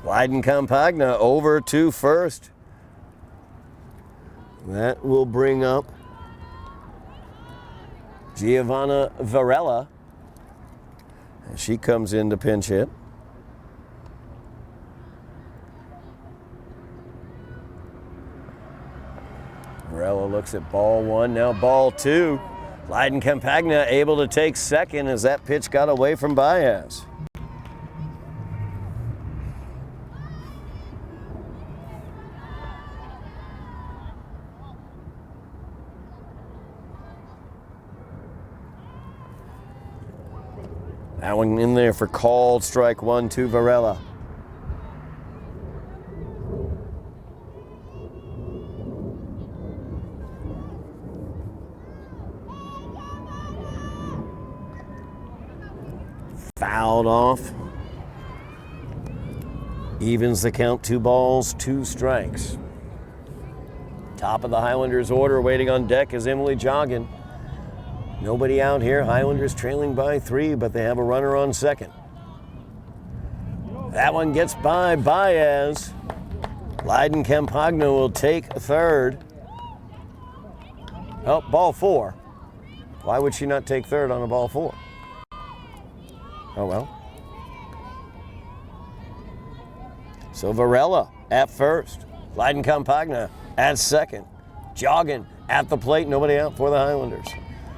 Leiden-Campagna over to first. That will bring up Giovanna Varela. And she comes in to pinch hit. Varela looks at ball 1, now ball 2. Leiden-Campagna able to take second as that pitch got away from Baez. That one in there for called strike 1 to Varela. Fouled off. Evens the count, 2 balls, 2 strikes. Top of the Highlanders order waiting on deck is Emily Joggin. Nobody out here. Highlanders trailing by 3, but they have a runner on second. That one gets by Baez. Leiden-Campagna will take third. Oh, ball 4. Why would she not take third on a ball 4? Oh, well. So Varela at first. Leiden-Campagna at second. Joggin at the plate. Nobody out for the Highlanders.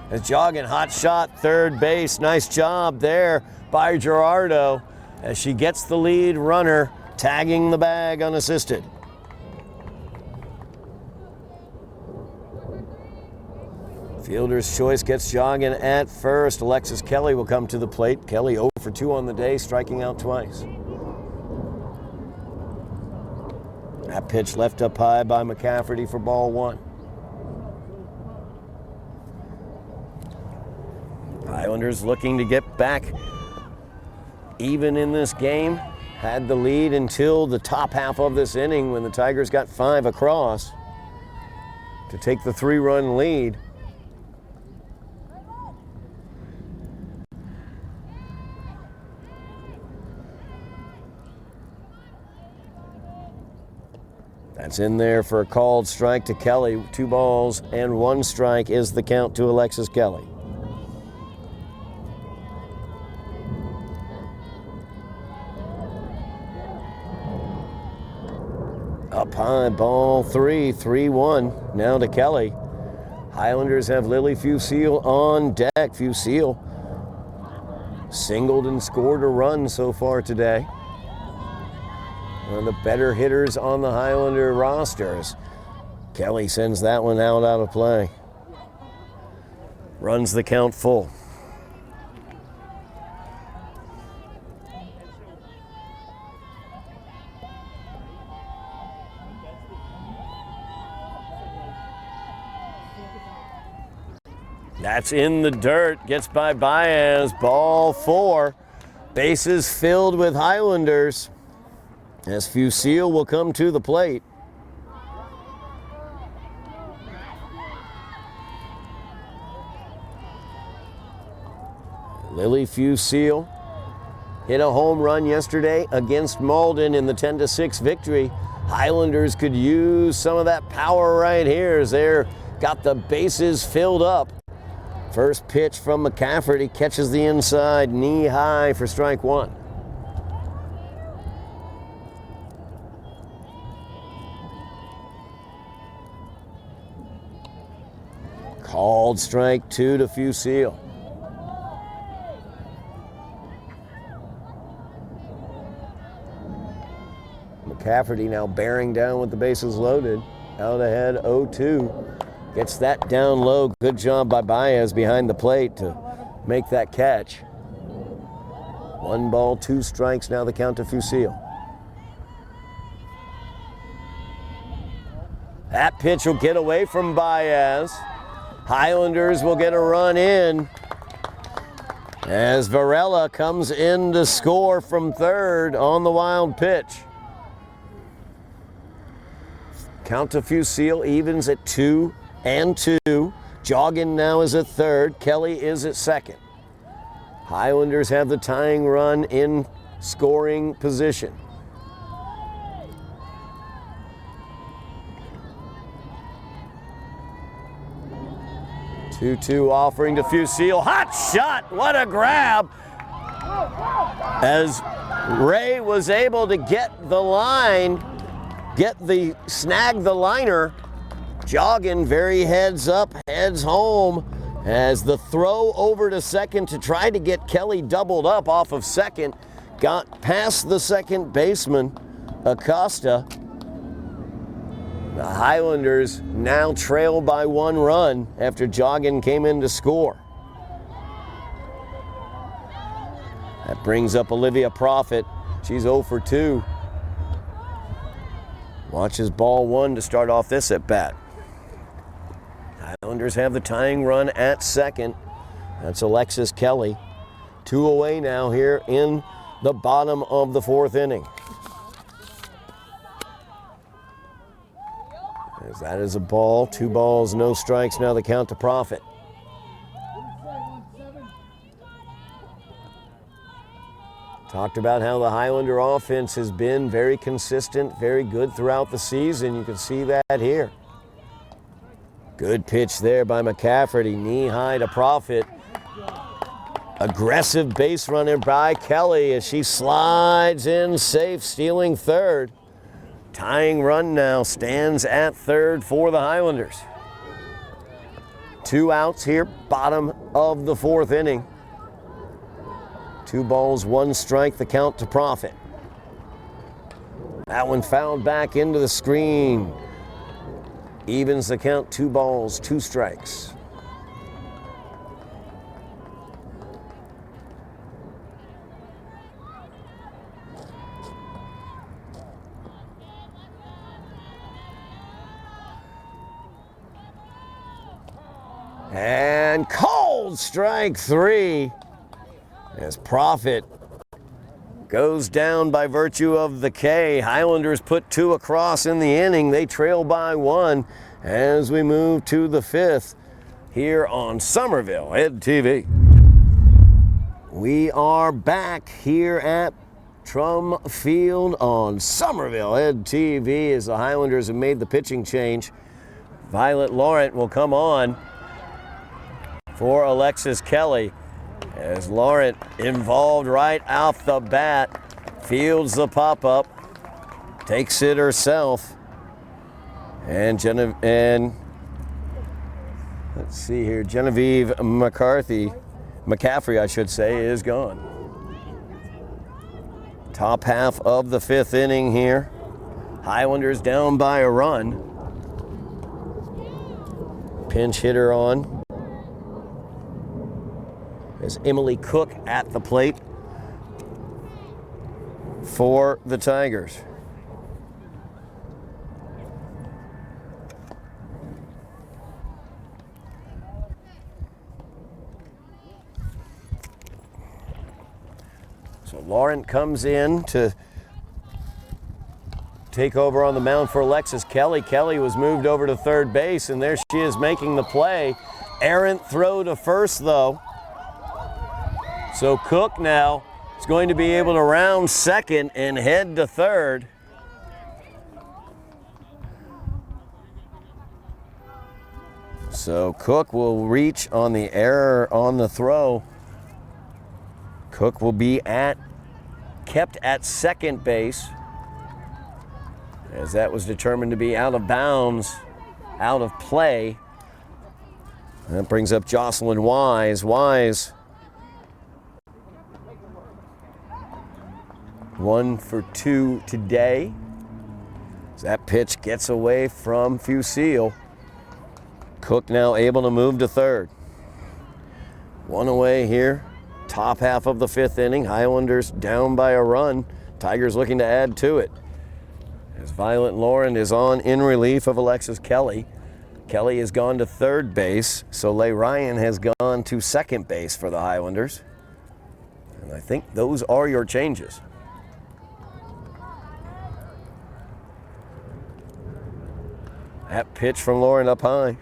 As Joggin, hot shot, third base. Nice job there by Gerardo as she gets the lead runner, tagging the bag unassisted. Fielder's choice gets Joggin at first. Alexis Kelly will come to the plate. Kelly 0 for 2 on the day, striking out twice. That pitch left up high by McCafferty for ball 1. Highlanders looking to get back even in this game. Had the lead until the top half of this inning when the Tigers got 5 across to take the 3-run lead. That's in there for a called strike to Kelly. 2 balls and 1 strike is the count to Alexis Kelly. Up high, ball 3, 3-1. Now to Kelly. Highlanders have Lily Fusil on deck. Fusil singled and scored a run so far today. One of the better hitters on the Highlander rosters. Kelly sends that one out of play. Runs the count full. That's in the dirt, gets by Baez, ball 4. Bases filled with Highlanders as Fusil will come to the plate. Lily Fusil hit a home run yesterday against Malden in the 10-6 victory. Highlanders could use some of that power right here as they're got the bases filled up. First pitch from McCafferty catches the inside, knee high for strike 1. Called strike 2 to Fusil. McCafferty now bearing down with the bases loaded. Out ahead 0-2. Gets that down low. Good job by Baez behind the plate to make that catch. 1 ball, 2 strikes. Now the count to Fusil. That pitch will get away from Baez. Highlanders will get a run in as Varela comes in to score from third on the wild pitch. Count to Fusil evens at 2-2. Joggin now is at third. Kelly is at second. Highlanders have the tying run in scoring position. Two offering to Fusil. Hot shot! What a grab! As Ray was able to get the line, snag the liner. Joggin very heads up, heads home as the throw over to second to try to get Kelly doubled up off of second. Got past the second baseman, Acosta. The Highlanders now trail by 1 run after Joggin came in to score. That brings up Olivia Profit. She's 0 for 2. Watches ball 1 to start off this at bat. Highlanders have the tying run at second. That's Alexis Kelly. 2 away now here in the bottom of the 4th inning. As that is a ball, 2 balls, no strikes. Now the count to Profit. Talked about how the Highlander offense has been very consistent, very good throughout the season. You can see that here. Good pitch there by McCafferty, knee high to Profit. Aggressive base runner by Kelly as she slides in safe, stealing third. Tying run now stands at third for the Highlanders. 2 outs here, bottom of the 4th inning. 2 balls, 1 strike, the count to Profit. That one fouled back into the screen. Evens the count, 2 balls, 2 strikes. And called strike 3 as Profit goes down by virtue of the K. Highlanders put 2 across in the inning. They trail by 1 as we move to the 5th here on Somerville Ed TV. We are back here at Trum Field on Somerville Ed TV as the Highlanders have made the pitching change. Violet Laurent will come on for Alexis Kelly as Laurent involved right off the bat, fields the pop-up, takes it herself, and let's see here, Genevieve McCaffrey, I should say, is gone. Top half of the fifth inning here. Highlanders down by a run. Pinch hitter on is Emily Cook at the plate for the Tigers. So Laurent comes in to take over on the mound for Alexis Kelly. Kelly was moved over to third base, and there she is making the play. Errant throw to first, though. So Cook now is going to be able to round second and head to third. So Cook will reach on the error on the throw. Cook will be kept at second base, as that was determined to be out of bounds, out of play. That brings up Jocelyn Wise. Wise, 1 for 2 today. As that pitch gets away from Fusil. Cook now able to move to third. One away here. Top half of the fifth inning. Highlanders down by a run. Tigers looking to add to it. As Violet Laurent is on in relief of Alexis Kelly. Kelly has gone to third base. Soleil Ryan has gone to second base for the Highlanders. And I think those are your changes. That pitch from Laurent up high.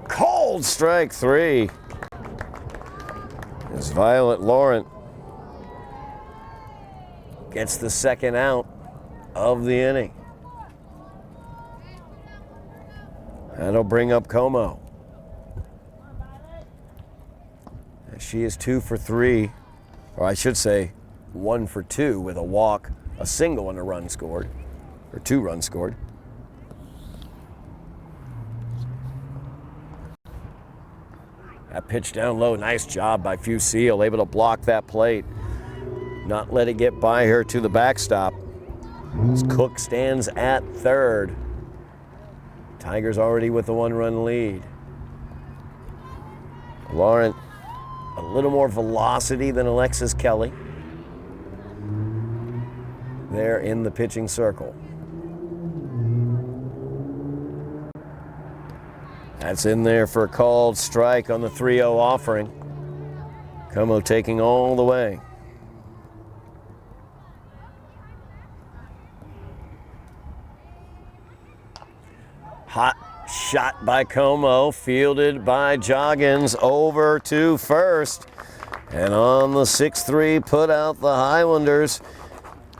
Cold strike 3. As Violet Laurent gets the second out of the inning. That'll bring up Como. She is 2 for 3, or I should say 1 for 2 with a walk, a single, and a run scored, or 2 runs scored. That pitch down low, nice job by Fusil, able to block that plate, not let it get by her to the backstop. As Cook stands at third. Tigers already with the 1-run lead. Laurent, a little more velocity than Alexis Kelly there in the pitching circle. That's in there for a called strike on the 3-0 offering. Como taking all the way. Hot shot by Como, fielded by Joggins over to first. And on the 6-3 put out, the Highlanders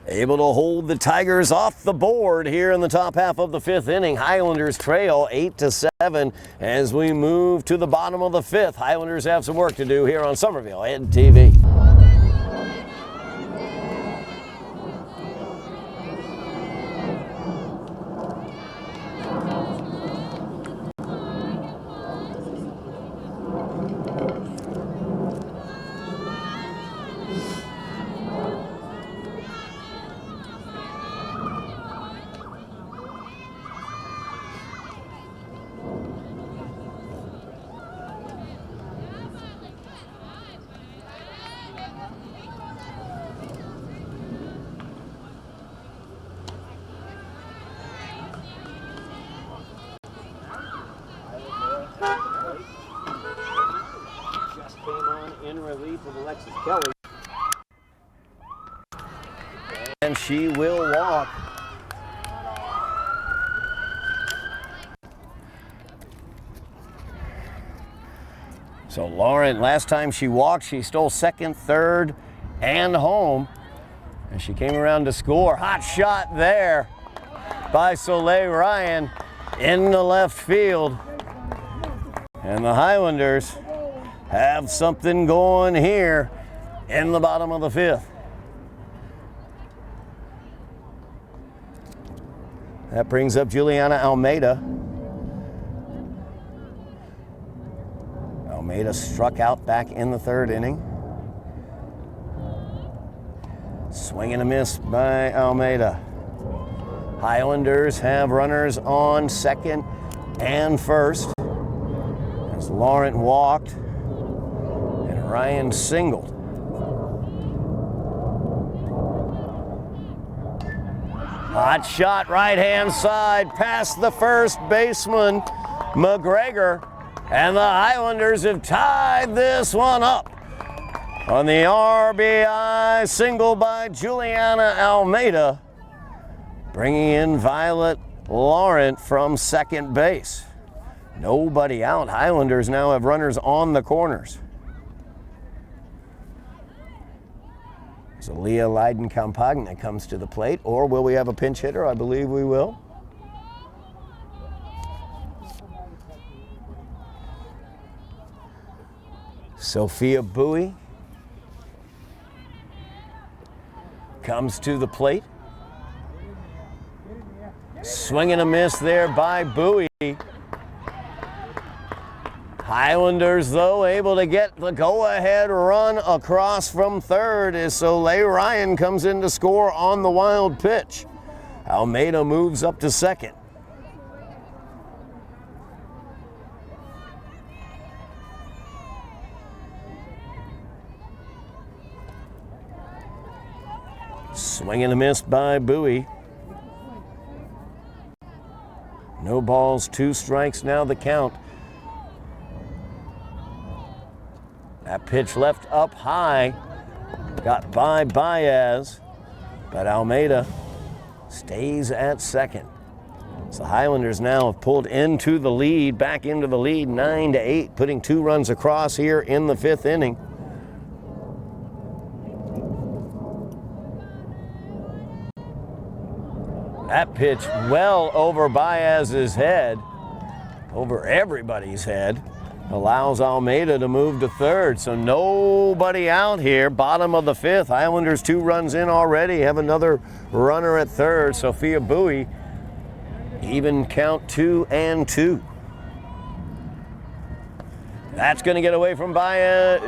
able to hold the Tigers off the board here in the top half of the fifth inning. Highlanders trail 8-7 as we move to the bottom of the fifth. Highlanders have some work to do here on Somerville Ed TV. In relief of Alexis Kelly. And she will walk. So Lauren, last time she walked, she stole second, third, and home. And she came around to score. Hot shot there by Soleil Ryan in the left field. And the Highlanders have something going here in the bottom of the fifth. That brings up Juliana Almeida. Almeida struck out back in the third inning. Swing and a miss by Almeida. Highlanders have runners on second and first as Laurent walked and Ryan singled. Hot shot right-hand side past the first baseman, McGregor, and the Highlanders have tied this one up on the RBI single by Juliana Almeida, bringing in Violet Laurent from second base. Nobody out. Highlanders now have runners on the corners. So Leah Leiden-Campagna comes to the plate, or will we have a pinch hitter? I believe we will. Sophia Bowie comes to the plate. Swing and a miss there by Bowie. Highlanders, though, able to get the go-ahead run across from third as Soleil Ryan comes in to score on the wild pitch. Almeida moves up to second. Swing and a miss by Bowie. No balls, 2 strikes now the count. That pitch left up high, got by Baez, but Almeida stays at second. So the Highlanders now have pulled into the lead, back into the lead, 9-8, putting 2 runs across here in the 5th inning. That pitch well over Baez's head, over everybody's head, allows Almeida to move to third. So nobody out here, bottom of the 5th. Highlanders 2 runs in already, have another runner at third. Sophia Bowie, even count 2-2. That's going to get away from Baez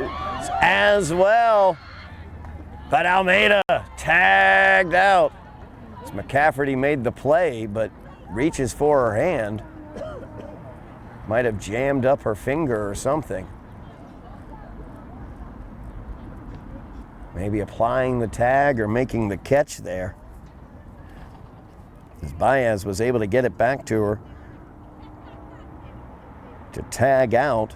as well. But Almeida tagged out. As McCafferty made the play, but reaches for her hand. Might have jammed up her finger or something. Maybe applying the tag or making the catch there. As Baez was able to get it back to her to tag out.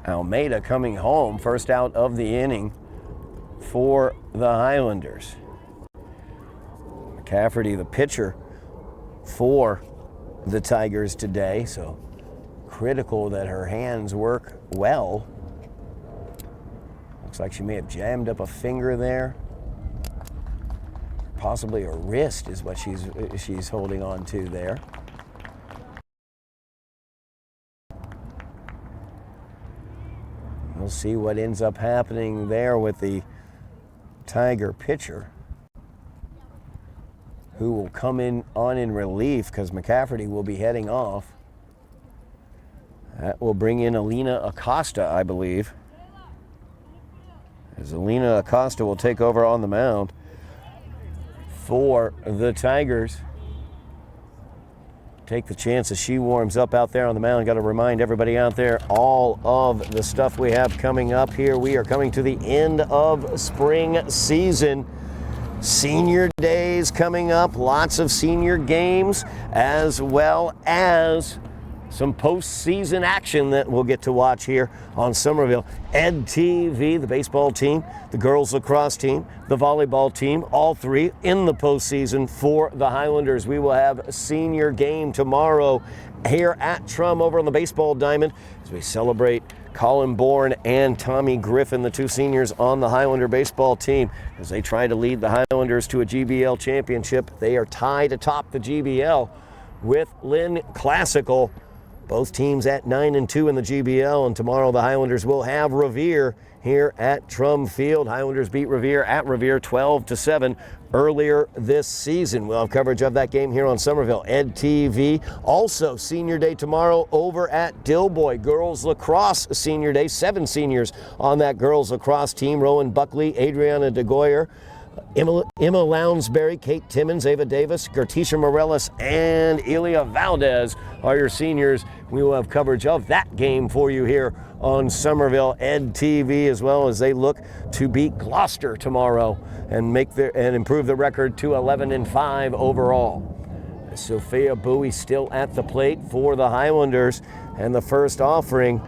Almeida coming home, first out of the inning for the Highlanders. McCafferty, the pitcher for the Tigers today, so critical that her hands work well. Looks like she may have jammed up a finger there. Possibly a wrist is what she's holding on to there. We'll see what ends up happening there with the Tiger pitcher, who will come in relief because McCafferty will be heading off. That will bring in Alina Acosta, I believe. As Alina Acosta will take over on the mound for the Tigers. Take the chance as she warms up out there on the mound. Got to remind everybody out there all of the stuff we have coming up here. We are coming to the end of spring season. Senior days coming up, lots of senior games, as well as some postseason action that we'll get to watch here on Somerville Ed TV. The baseball team, the girls lacrosse team, the volleyball team, all three in the postseason for the Highlanders. We will have a senior game tomorrow here at Trum over on the baseball diamond as we celebrate Colin Bourne and Tommy Griffin, the two seniors on the Highlander baseball team, as they try to lead the Highlanders to a GBL championship. They are tied atop the GBL with Lynn Classical. Both teams at 9-2 in the GBL, and tomorrow the Highlanders will have Revere here at Trum Field. Highlanders beat Revere at Revere 12-7 earlier this season. We'll have coverage of that game here on Somerville Ed TV. Also, Senior Day tomorrow over at Dilboy. Girls Lacrosse Senior Day, 7 seniors on that girls lacrosse team. Rowan Buckley, Adriana DeGoyer, Emma Lounsbury, Kate Timmons, Ava Davis, Gertisha Morellis, and Elia Valdez are your seniors. We will have coverage of that game for you here on Somerville Ed TV, as well as they look to beat Gloucester tomorrow and improve the record to 11-5 overall. Sophia Bowie still at the plate for the Highlanders, and the first offering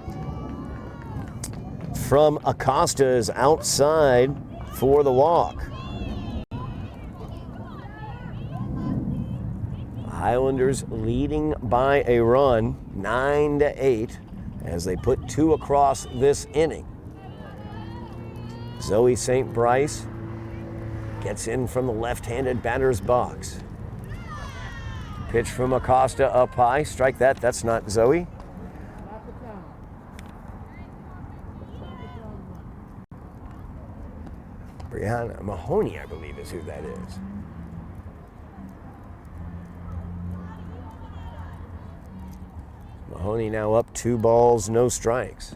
from Acosta is outside for the walk. Highlanders leading by a run, 9-8, as they put 2 across this inning. Zoe St. Bryce gets in from the left-handed batter's box. Pitch from Acosta up high. Strike that. That's not Zoe. Brianna Mahoney, I believe, is who that is. Mahoney now up 2 balls, no strikes.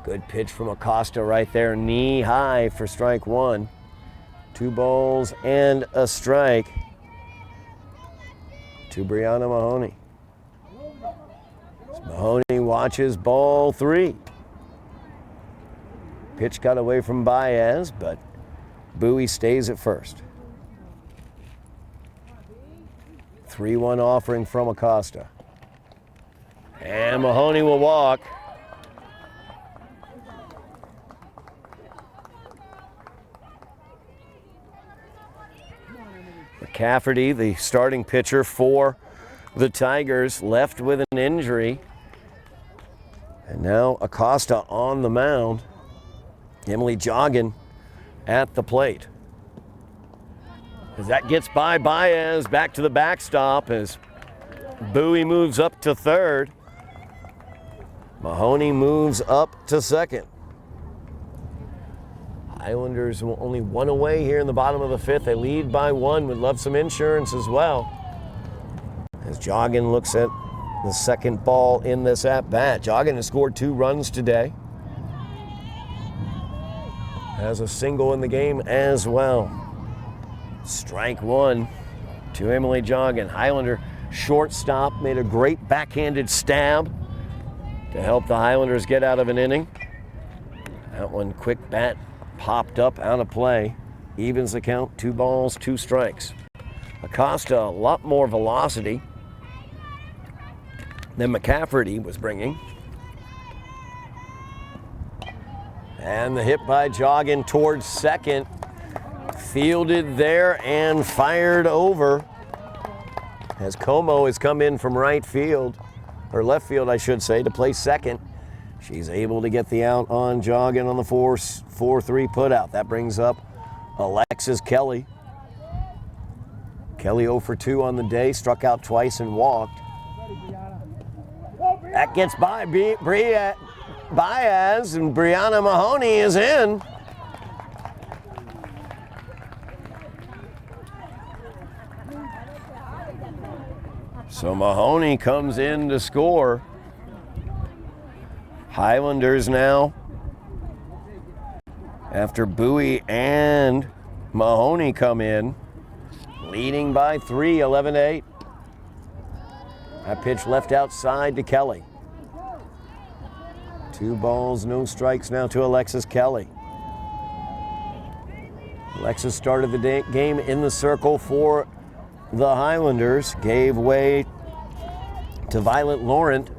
Good pitch from Acosta right there, knee high for strike 1. 2 balls and a strike to Brianna Mahoney. Mahoney watches ball 3. Pitch got away from Baez, but Bowie stays at first. 3-1 offering from Acosta. And Mahoney will walk. McCafferty, the starting pitcher for the Tigers, left with an injury. And now Acosta on the mound. Emily Joggin at the plate. As that gets by Baez, back to the backstop as Bowie moves up to third. Mahoney moves up to second. Highlanders only 1 away here in the bottom of the 5th. They lead by 1. Would love some insurance as well. As Joggin looks at the second ball in this at-bat. Joggin has scored 2 runs today. Has a single in the game as well. Strike 1 to Emily Joggin. Highlander shortstop made a great backhanded stab to help the Highlanders get out of an inning. That one, quick bat, popped up out of play. Evens the count, 2 balls, 2 strikes. Acosta, a lot more velocity than McCafferty was bringing. And the hit by Joggin towards second. Fielded there and fired over. As Como has come in from right field, or left field, I should say, to play second. She's able to get the out on Joggin on the 4-3 putout. That brings up Alexis Kelly. Kelly 0 for 2 on the day, struck out twice and walked. That gets by Baez, and Brianna Mahoney is in. So Mahoney comes in to score. Highlanders now, after Bowie and Mahoney come in, leading by 3, 11-8. That pitch left outside to Kelly. 2 balls, no strikes now to Alexis Kelly. Alexis started the game in the circle for the Highlanders, gave way to Violet Laurent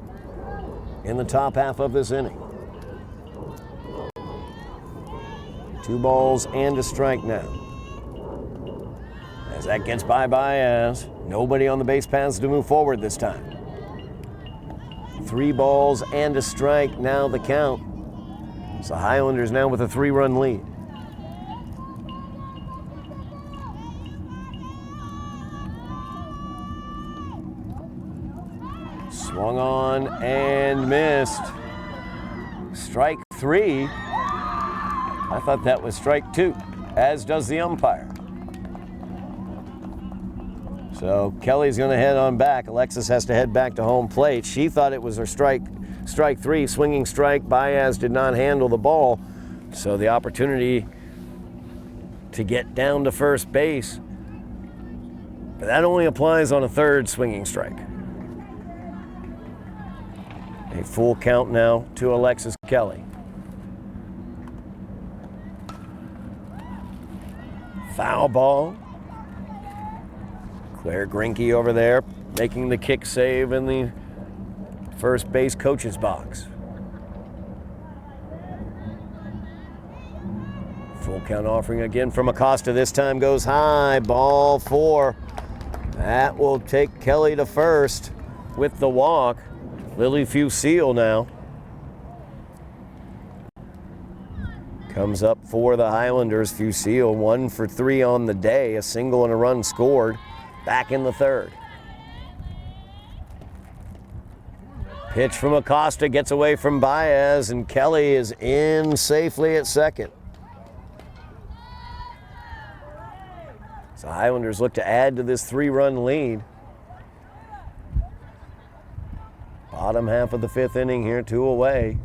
in the top half of this inning. 2 balls and a strike now. As that gets by Baez, nobody on the base paths to move forward this time. 3 balls and a strike now the count. So Highlanders now with a 3-run lead. Swung on and missed. Strike 3. I thought that was strike 2, as does the umpire. So Kelly's going to head on back. Alexis has to head back to home plate. She thought it was her strike 3, swinging strike. Baez did not handle the ball. So the opportunity to get down to first base. But that only applies on a 3rd swinging strike. A full count now to Alexis Kelly. Foul ball. Claire Grinke over there making the kick save in the first base coach's box. Full count offering again from Acosta. This time goes high. Ball 4. That will take Kelly to first with the walk. Lily Fusil now comes up for the Highlanders. Fusil 1 for 3 on the day, a single and a run scored back in the 3rd. Pitch from Acosta gets away from Baez, and Kelly is in safely at second. So Highlanders look to add to this 3-run lead. Bottom half of the 5th inning here, 2 away.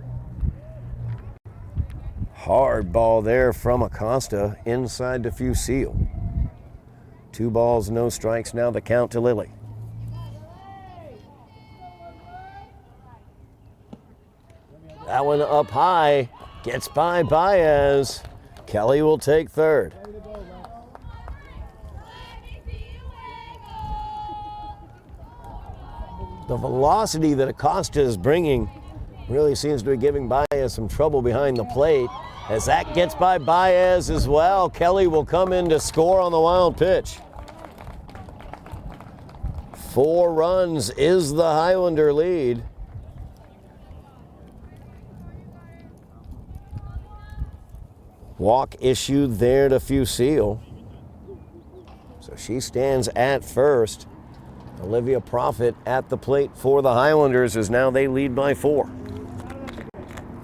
Hard ball there from Acosta inside to Fusil. 2 balls, no strikes. Now the count to Lily. That one up high, gets by Baez. Kelly will take 3rd. The velocity that Acosta is bringing really seems to be giving Baez some trouble behind the plate. As that gets by Baez as well, Kelly will come in to score on the wild pitch. 4 runs is the Highlander lead. Walk issued there to Fusil. So she stands at first. Olivia Profit at the plate for the Highlanders as now they lead by 4.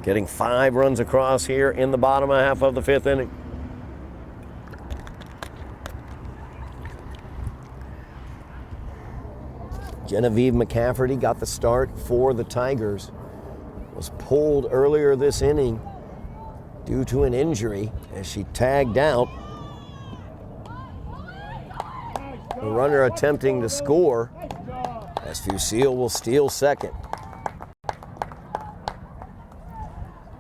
Getting 5 runs across here in the bottom half of the 5th inning. Genevieve McCafferty got the start for the Tigers. Was pulled earlier this inning due to an injury as she tagged out. The runner attempting to score as Fusil will steal second.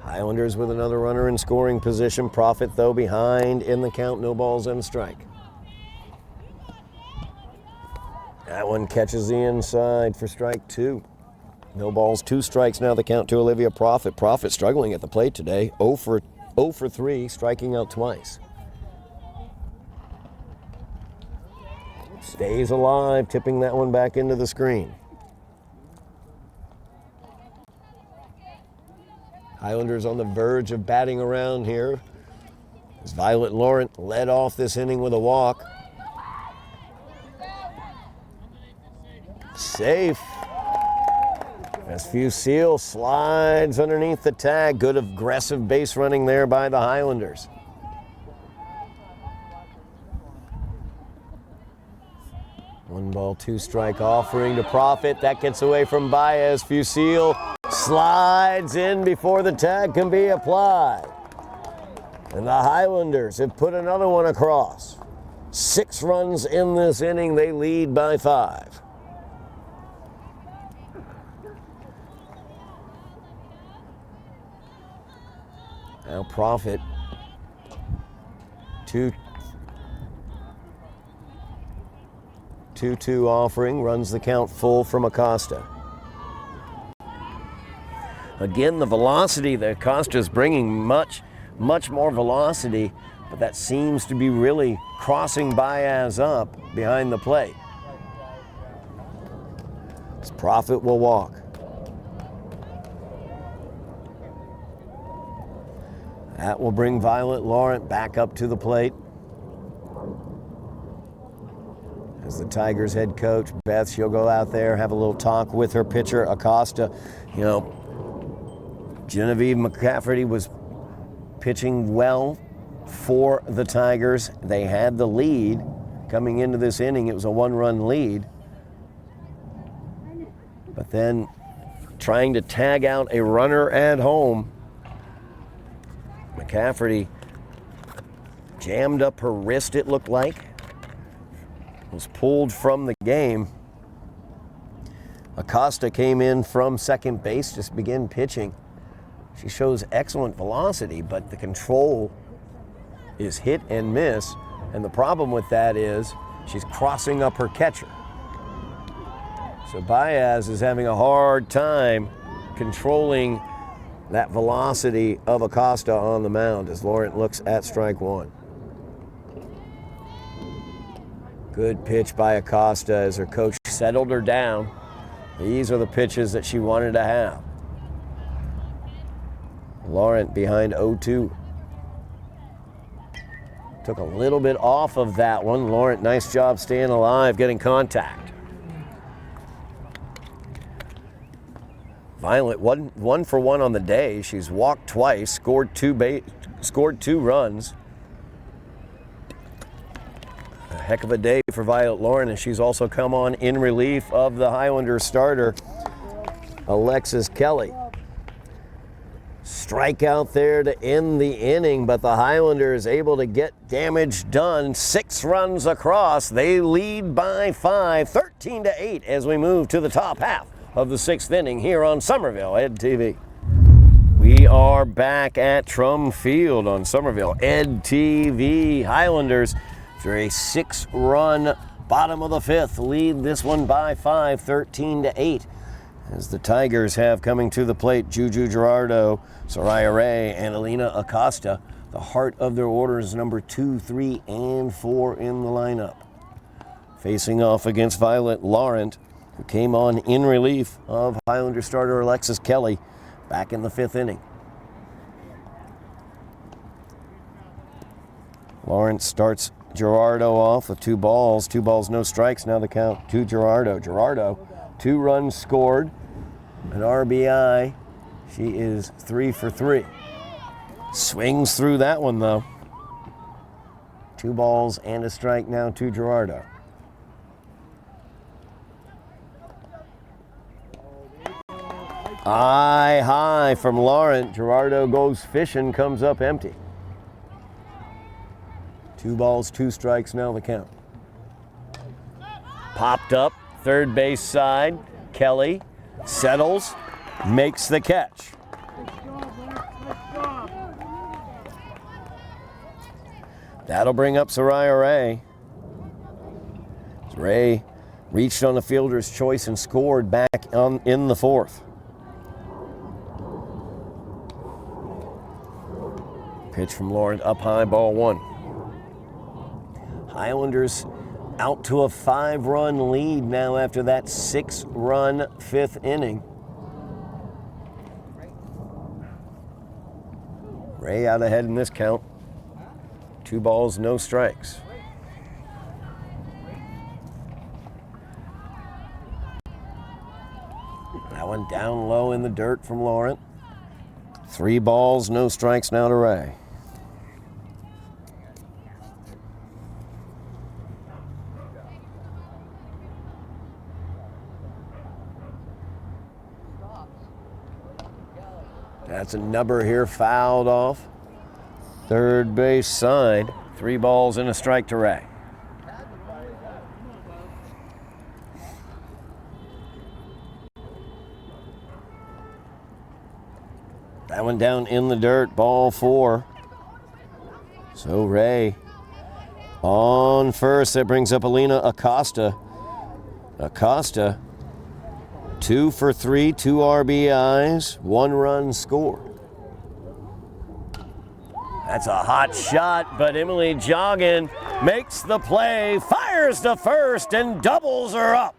Highlanders with another runner in scoring position. Profit, though, behind in the count. No balls and a strike. That one catches the inside for strike 2. No balls, 2 strikes now the count to Olivia Profit. Profit struggling at the plate today. 0 for 3, striking out twice. Stays alive, tipping that one back into the screen. Highlanders on the verge of batting around here as Violet Laurent led off this inning with a walk. Safe as Fusil slides underneath the tag. Good aggressive base running there by the Highlanders. One ball, 2 strike offering to Profit. That gets away from Baez. Fusil slides in before the tag can be applied. And the Highlanders have put another one across. 6 runs in this inning. They lead by 5. Now Profit. 2-2 offering, runs the count full from Acosta. Again, the velocity that Acosta's bringing, much more velocity, but that seems to be really crossing Baez up behind the plate. As Profit will walk. That will bring Violet Laurent back up to the plate. As the Tigers head coach, Beth, she'll go out there, have a little talk with her pitcher, Acosta. You know, Genevieve McCafferty was pitching well for the Tigers. They had the lead coming into this inning. It was a one-run lead. But then trying to tag out a runner at home, McCafferty jammed up her wrist, it looked like. Was pulled from the game. Acosta came in from second base, just began pitching. She shows excellent velocity, but the control is hit and miss. And the problem with that is she's crossing up her catcher. So Baez is having a hard time controlling that velocity of Acosta on the mound as Laurent looks at strike one. Good pitch by Acosta as her coach settled her down. These are the pitches that she wanted to have. Laurent behind 0-2. Took a little bit off of that one. Laurent, nice job staying alive, getting contact. Violet, one for one on the day. She's walked twice, scored two runs. A heck of a day for Violet Laurent, and she's also come on in relief of the Highlanders starter, Alexis Kelly. Strikeout there to end the inning, but the Highlanders able to get damage done. 6 runs across. They lead by 5, 13-8 as we move to the top half of the 6th inning here on Somerville Ed TV. We are back at Trum Field on Somerville Ed TV. Highlanders for a 6-run bottom of the 5th lead this one by 5, 13-8. As the Tigers have coming to the plate Juju Gerardo, Soraya Ray, and Alina Acosta. The heart of their order is number 2, 3, and 4 in the lineup. Facing off against Violet Laurent, who came on in relief of Highlander starter Alexis Kelly back in the 5th inning. Laurent starts Gerardo off with 2 balls, no strikes. Now the count to Gerardo. Gerardo, 2 runs scored, an RBI. She is 3 for 3. Swings through that one though. 2 balls and a strike now to Gerardo. High from Laurent. Gerardo goes fishing, comes up empty. 2 balls, 2 strikes, now the count. Popped up, third base side. Kelly settles, makes the catch. That'll bring up Soraya Ray. Ray reached on the fielder's choice and scored back in the 4th. Pitch from Laurent up high, ball 1. Highlanders out to a 5-run lead now after that 6-run 5th inning. Ray out ahead in this count. 2 balls, no strikes. That one down low in the dirt from Laurent. 3 balls, no strikes now to Ray. That's a number here, fouled off. Third base side. 3 balls and a strike to Ray. That one down in the dirt, ball 4. So Ray on first. That brings up Alina Acosta. Acosta 2 for 3, 2 RBIs, 1 run scored. That's a hot shot, but Emily Joggin makes the play, fires to first, and doubles her up.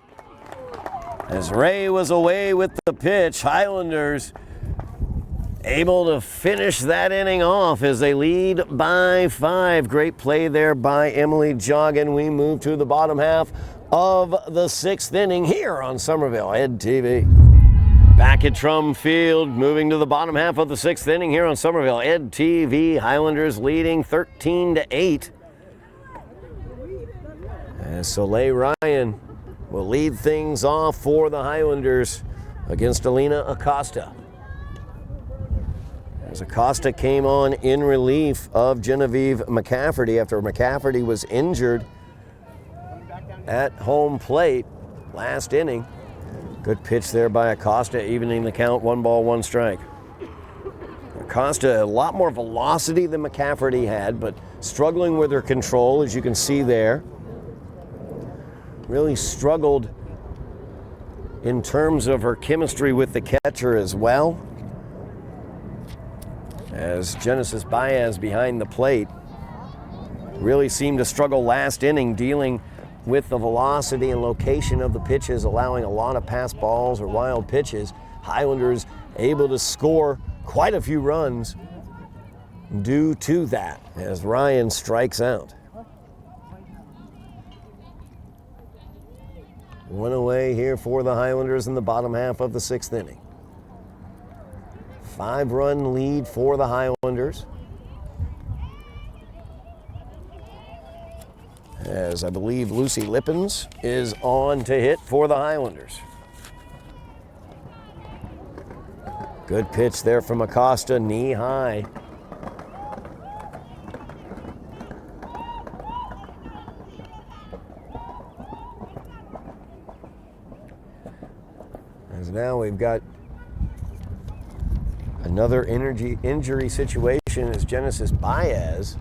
As Ray was away with the pitch, Highlanders able to finish that inning off as they lead by 5. Great play there by Emily Joggin. We move to the bottom half of the 6th inning here on Somerville Ed TV. Back at Trum Field, moving to the bottom half of the 6th inning here on Somerville Ed TV. Highlanders leading 13-8. As Soleil Ryan will lead things off for the Highlanders against Alina Acosta. As Acosta came on in relief of Genevieve McCafferty after McCafferty was injured at home plate last inning. Good pitch there by Acosta, evening the count, 1 ball, 1 strike. Acosta, a lot more velocity than McCafferty had, but struggling with her control, as you can see there. Really struggled in terms of her chemistry with the catcher as well. As Genesis Baez behind the plate really seemed to struggle last inning dealing with the velocity and location of the pitches, allowing a lot of pass balls or wild pitches. Highlanders able to score quite a few runs due to that as Ryan strikes out. 1 away here for the Highlanders in the bottom half of the 6th inning. 5-run lead for the Highlanders. As I believe Lucy Lippens is on to hit for the Highlanders. Good pitch there from Acosta, knee high. As now we've got another injury situation as Genesis Baez,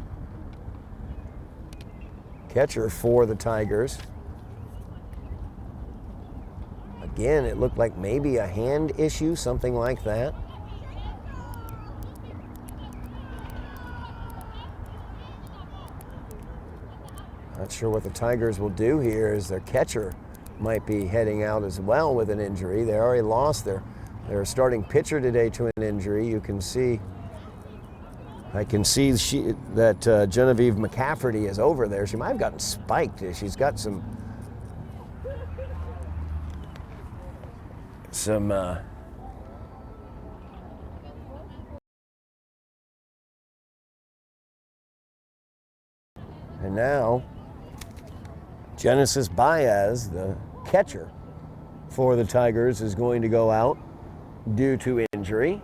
catcher for the Tigers. Again, it looked like maybe a hand issue, something like that. Not sure what the Tigers will do here as their catcher might be heading out as well with an injury. They already lost their starting pitcher today to an injury. You can see, I can see that Genevieve McCafferty is over there. She might have gotten spiked. She's got some and now Genesis Baez, the catcher for the Tigers, is going to go out due to injury.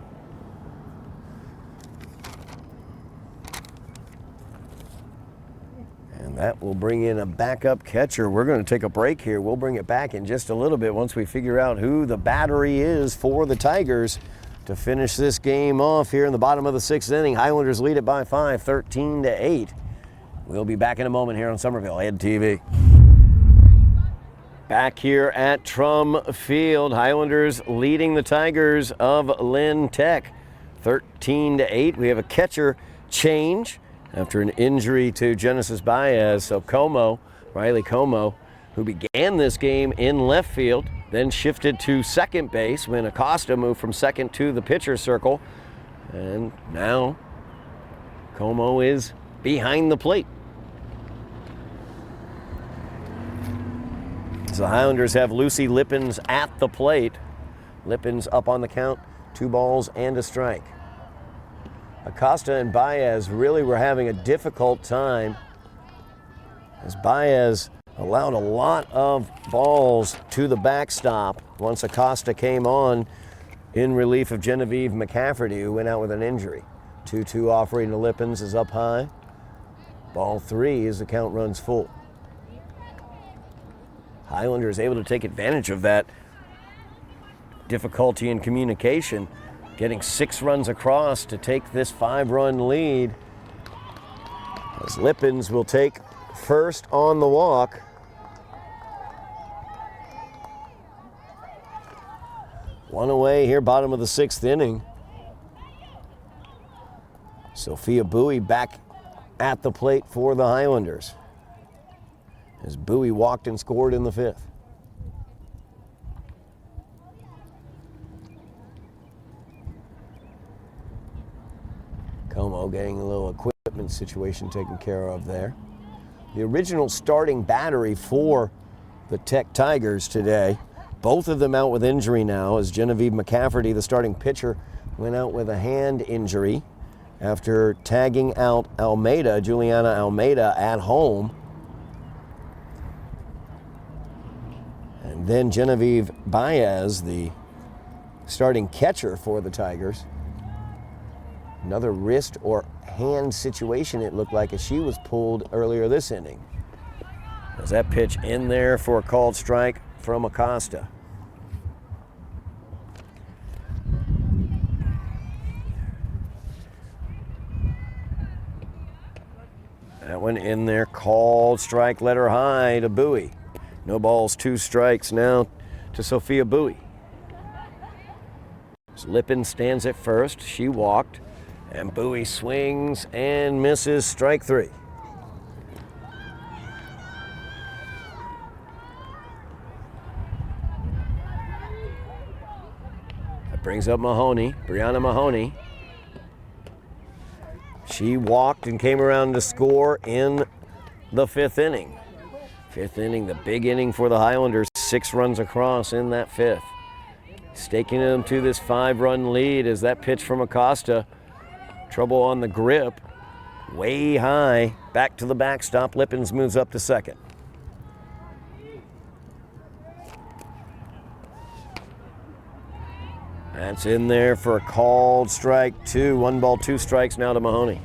And that will bring in a backup catcher. We're going to take a break here. We'll bring it back in just a little bit once we figure out who the battery is for the Tigers to finish this game off here in the bottom of the 6th inning. Highlanders lead it by 5, 13-8. We'll be back in a moment here on Somerville Ed TV. Back here at Trum Field, Highlanders leading the Tigers of Lynn Tech 13-8. We have a catcher change after an injury to Genesis Baez. So Riley Como, who began this game in left field, then shifted to second base when Acosta moved from second to the pitcher circle. And now Como is behind the plate. So the Highlanders have Lucy Lippens at the plate. Lippens up on the count, 2 balls and a strike. Acosta and Baez really were having a difficult time as Baez allowed a lot of balls to the backstop once Acosta came on in relief of Genevieve McCafferty, who went out with an injury. 2-2 offering to Lippens is up high. Ball 3 as the count runs full. Highlanders able to take advantage of that difficulty in communication, getting 6 runs across to take this 5-run lead. As Lippens will take first on the walk. One away here, bottom of the 6th inning. Sophia Bowie back at the plate for the Highlanders, as Bowie walked and scored in the 5th. Como getting a little equipment situation taken care of there. The original starting battery for the Tech Tigers today, both of them out with injury now, as Genevieve McCafferty, the starting pitcher, went out with a hand injury after tagging out Juliana Almeida at home. And then Genevieve Baez, the starting catcher for the Tigers, another wrist or hand situation it looked like, as she was pulled earlier this inning. Was that pitch in there for a called strike from Acosta? That one in there, called strike, let her high to Bowie. No balls, 2 strikes now to Sophia Bowie. Lippin stands at first, she walked, and Bowie swings and misses, strike 3. That brings up Mahoney, Brianna Mahoney. She walked and came around to score in the 5th inning. 5th inning, the big inning for the Highlanders, 6 runs across in that 5th. Staking them to this 5-run lead as that pitch from Acosta, trouble on the grip, way high, back to the backstop. Lippins moves up to second. That's in there for a called strike 2. 1 ball, 2 strikes now to Mahoney.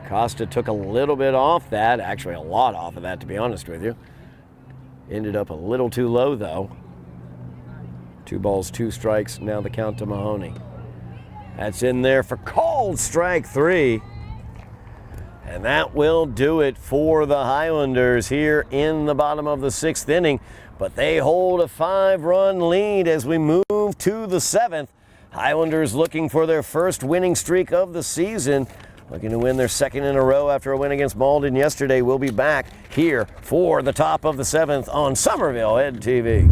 Acosta took a little bit off that, actually a lot off of that, to be honest with you. Ended up a little too low though. 2 balls, 2 strikes, now the count to Mahoney. That's in there for called strike 3. And that will do it for the Highlanders here in the bottom of the 6th inning. But they hold a 5-run lead as we move to the 7th. Highlanders looking for their first winning streak of the season. Looking to win their 2nd in a row after a win against Malden yesterday. We'll be back here for the top of the 7th on Somerville Ed TV.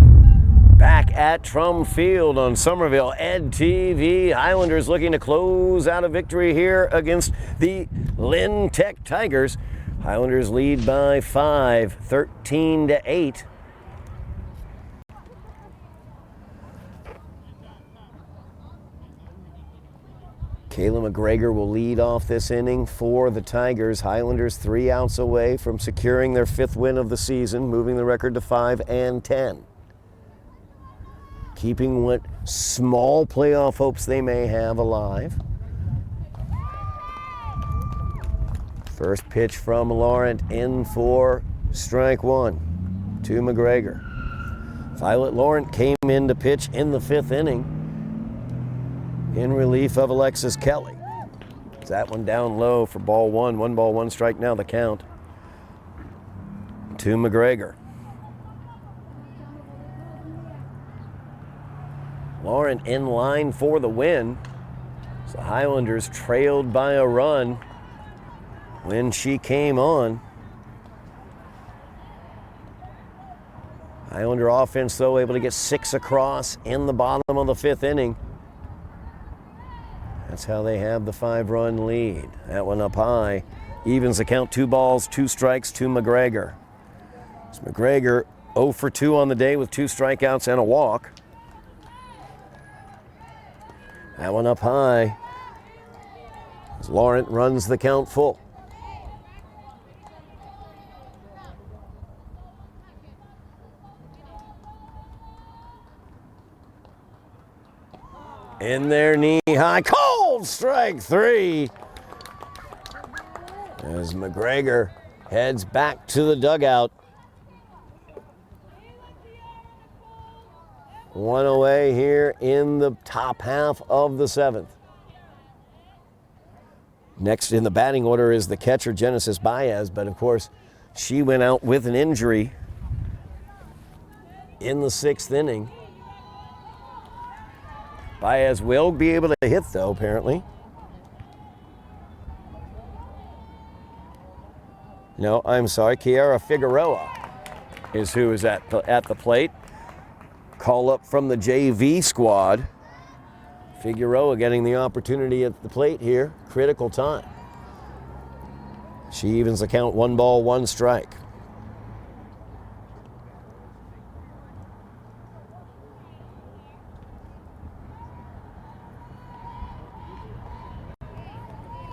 Back at Trum Field on Somerville Ed TV. Highlanders looking to close out a victory here against the Lynn Tech Tigers. Highlanders lead by 5, 13-8. Kayla McGregor will lead off this inning for the Tigers. Highlanders 3 outs away from securing their 5th win of the season, moving the record to 5-10. Keeping what small playoff hopes they may have alive. First pitch from Laurent in for strike 1 to McGregor. Violet Laurent came in to pitch in the 5th inning in relief of Alexis Kelly. That one down low for ball 1. 1 ball, 1 strike now the count to McGregor. Laurent in line for the win. The Highlanders trailed by a run when she came on. Highlander offense, though, able to get 6 across in the bottom of the 5th inning. That's how they have the 5-run lead. That one up high. Evens the count, 2 balls, 2 strikes to McGregor. So McGregor 0 for 2 on the day with 2 strikeouts and a walk. That one up high. As Laurent runs the count full. In there, knee high, cold strike 3. As McGregor heads back to the dugout. 1 away here in the top half of the 7th. Next in the batting order is the catcher, Genesis Baez, but of course, She went out with an injury in the 6th inning. Baez will be able to hit, though, apparently. No, I'm sorry. Kiara Figueroa is who is at the plate. Call up from the JV squad. Figueroa getting the opportunity at the plate here. Critical time. She evens the count, 1 ball, 1 strike.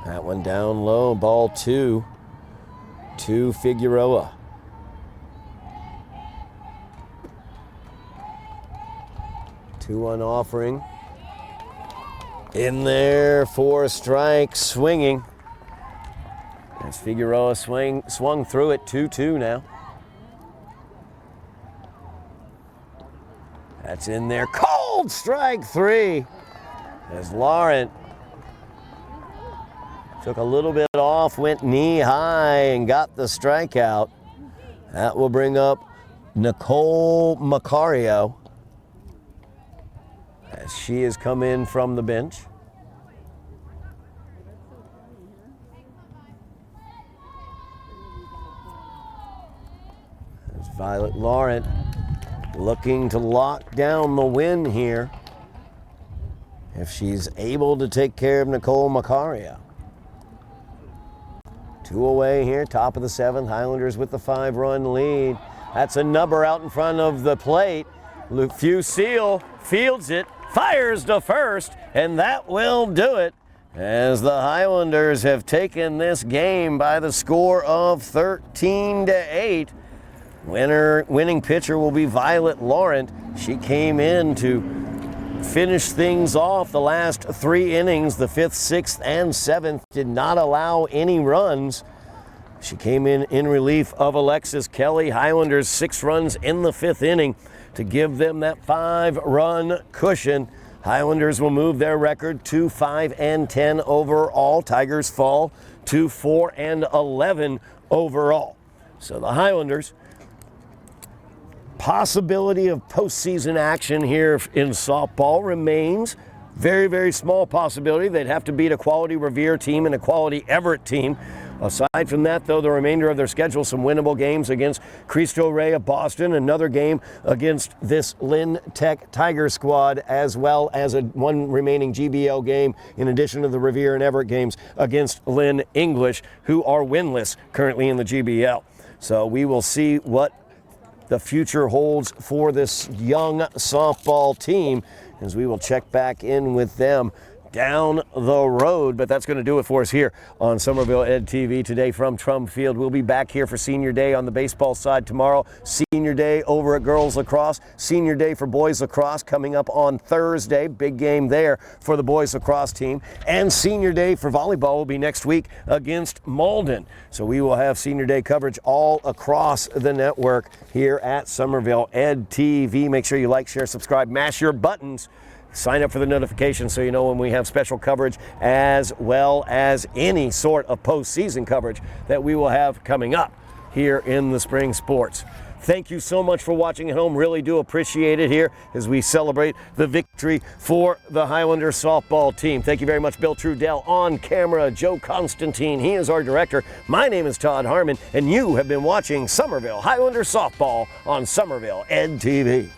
That one down low, ball 2 to Figueroa. Two on offering. In there for a strike, swinging. As Figueroa swung through it, 2-2 now. That's in there, cold strike 3. As Laurent took a little bit off, went knee high and got the strikeout. That will bring up Nicole Macario as she has come in from the bench. There's Violet Laurent looking to lock down the win here if she's able to take care of Nicole Macario. 2 away here, top of the 7th. Highlanders with the 5-run lead. That's a number out in front of the plate. Fusil fields it, fires to first, and that will do it as the Highlanders have taken this game by the score of 13-8. Winning pitcher will be Violet Laurent. She came in to finish things off the last 3 innings. The 5th, 6th, and 7th did not allow any runs. She came in relief of Alexis Kelly. Highlanders 6 runs in the 5th inning to give them that 5-run cushion. Highlanders will move their record to 5-10 overall. Tigers fall to 4-11 overall. So the Highlanders, possibility of postseason action here in softball remains. Very, very small possibility. They'd have to beat a quality Revere team and a quality Everett team. Aside from that, though, the remainder of their schedule, some winnable games against Cristo Rey of Boston, another game against this Lynn Tech Tiger squad, as well as one remaining GBL game, in addition to the Revere and Everett games against Lynn English, who are winless currently in the GBL. So we will see what the future holds for this young softball team, as we will check back in with them down the road. But that's going to do it for us here on Somerville Ed TV today from Trum Field. We'll be back here for Senior Day on the baseball side tomorrow. Senior Day over at girls lacrosse. Senior Day for boys lacrosse coming up on Thursday. Big game there for the boys lacrosse team. And Senior Day for volleyball will be next week against Malden. So we will have Senior Day coverage all across the network here at Somerville Ed TV. Make sure you like, share, subscribe, mash your buttons. Sign up for the notifications so you know when we have special coverage, as well as any sort of postseason coverage that we will have coming up here in the spring sports. Thank you so much for watching at home. Really do appreciate it here as we celebrate the victory for the Highlander softball team. Thank you very much, Bill Trudell on camera, Joe Constantine, he is our director. My name is Todd Harmon, and you have been watching Somerville Highlander softball on Somerville Ed TV.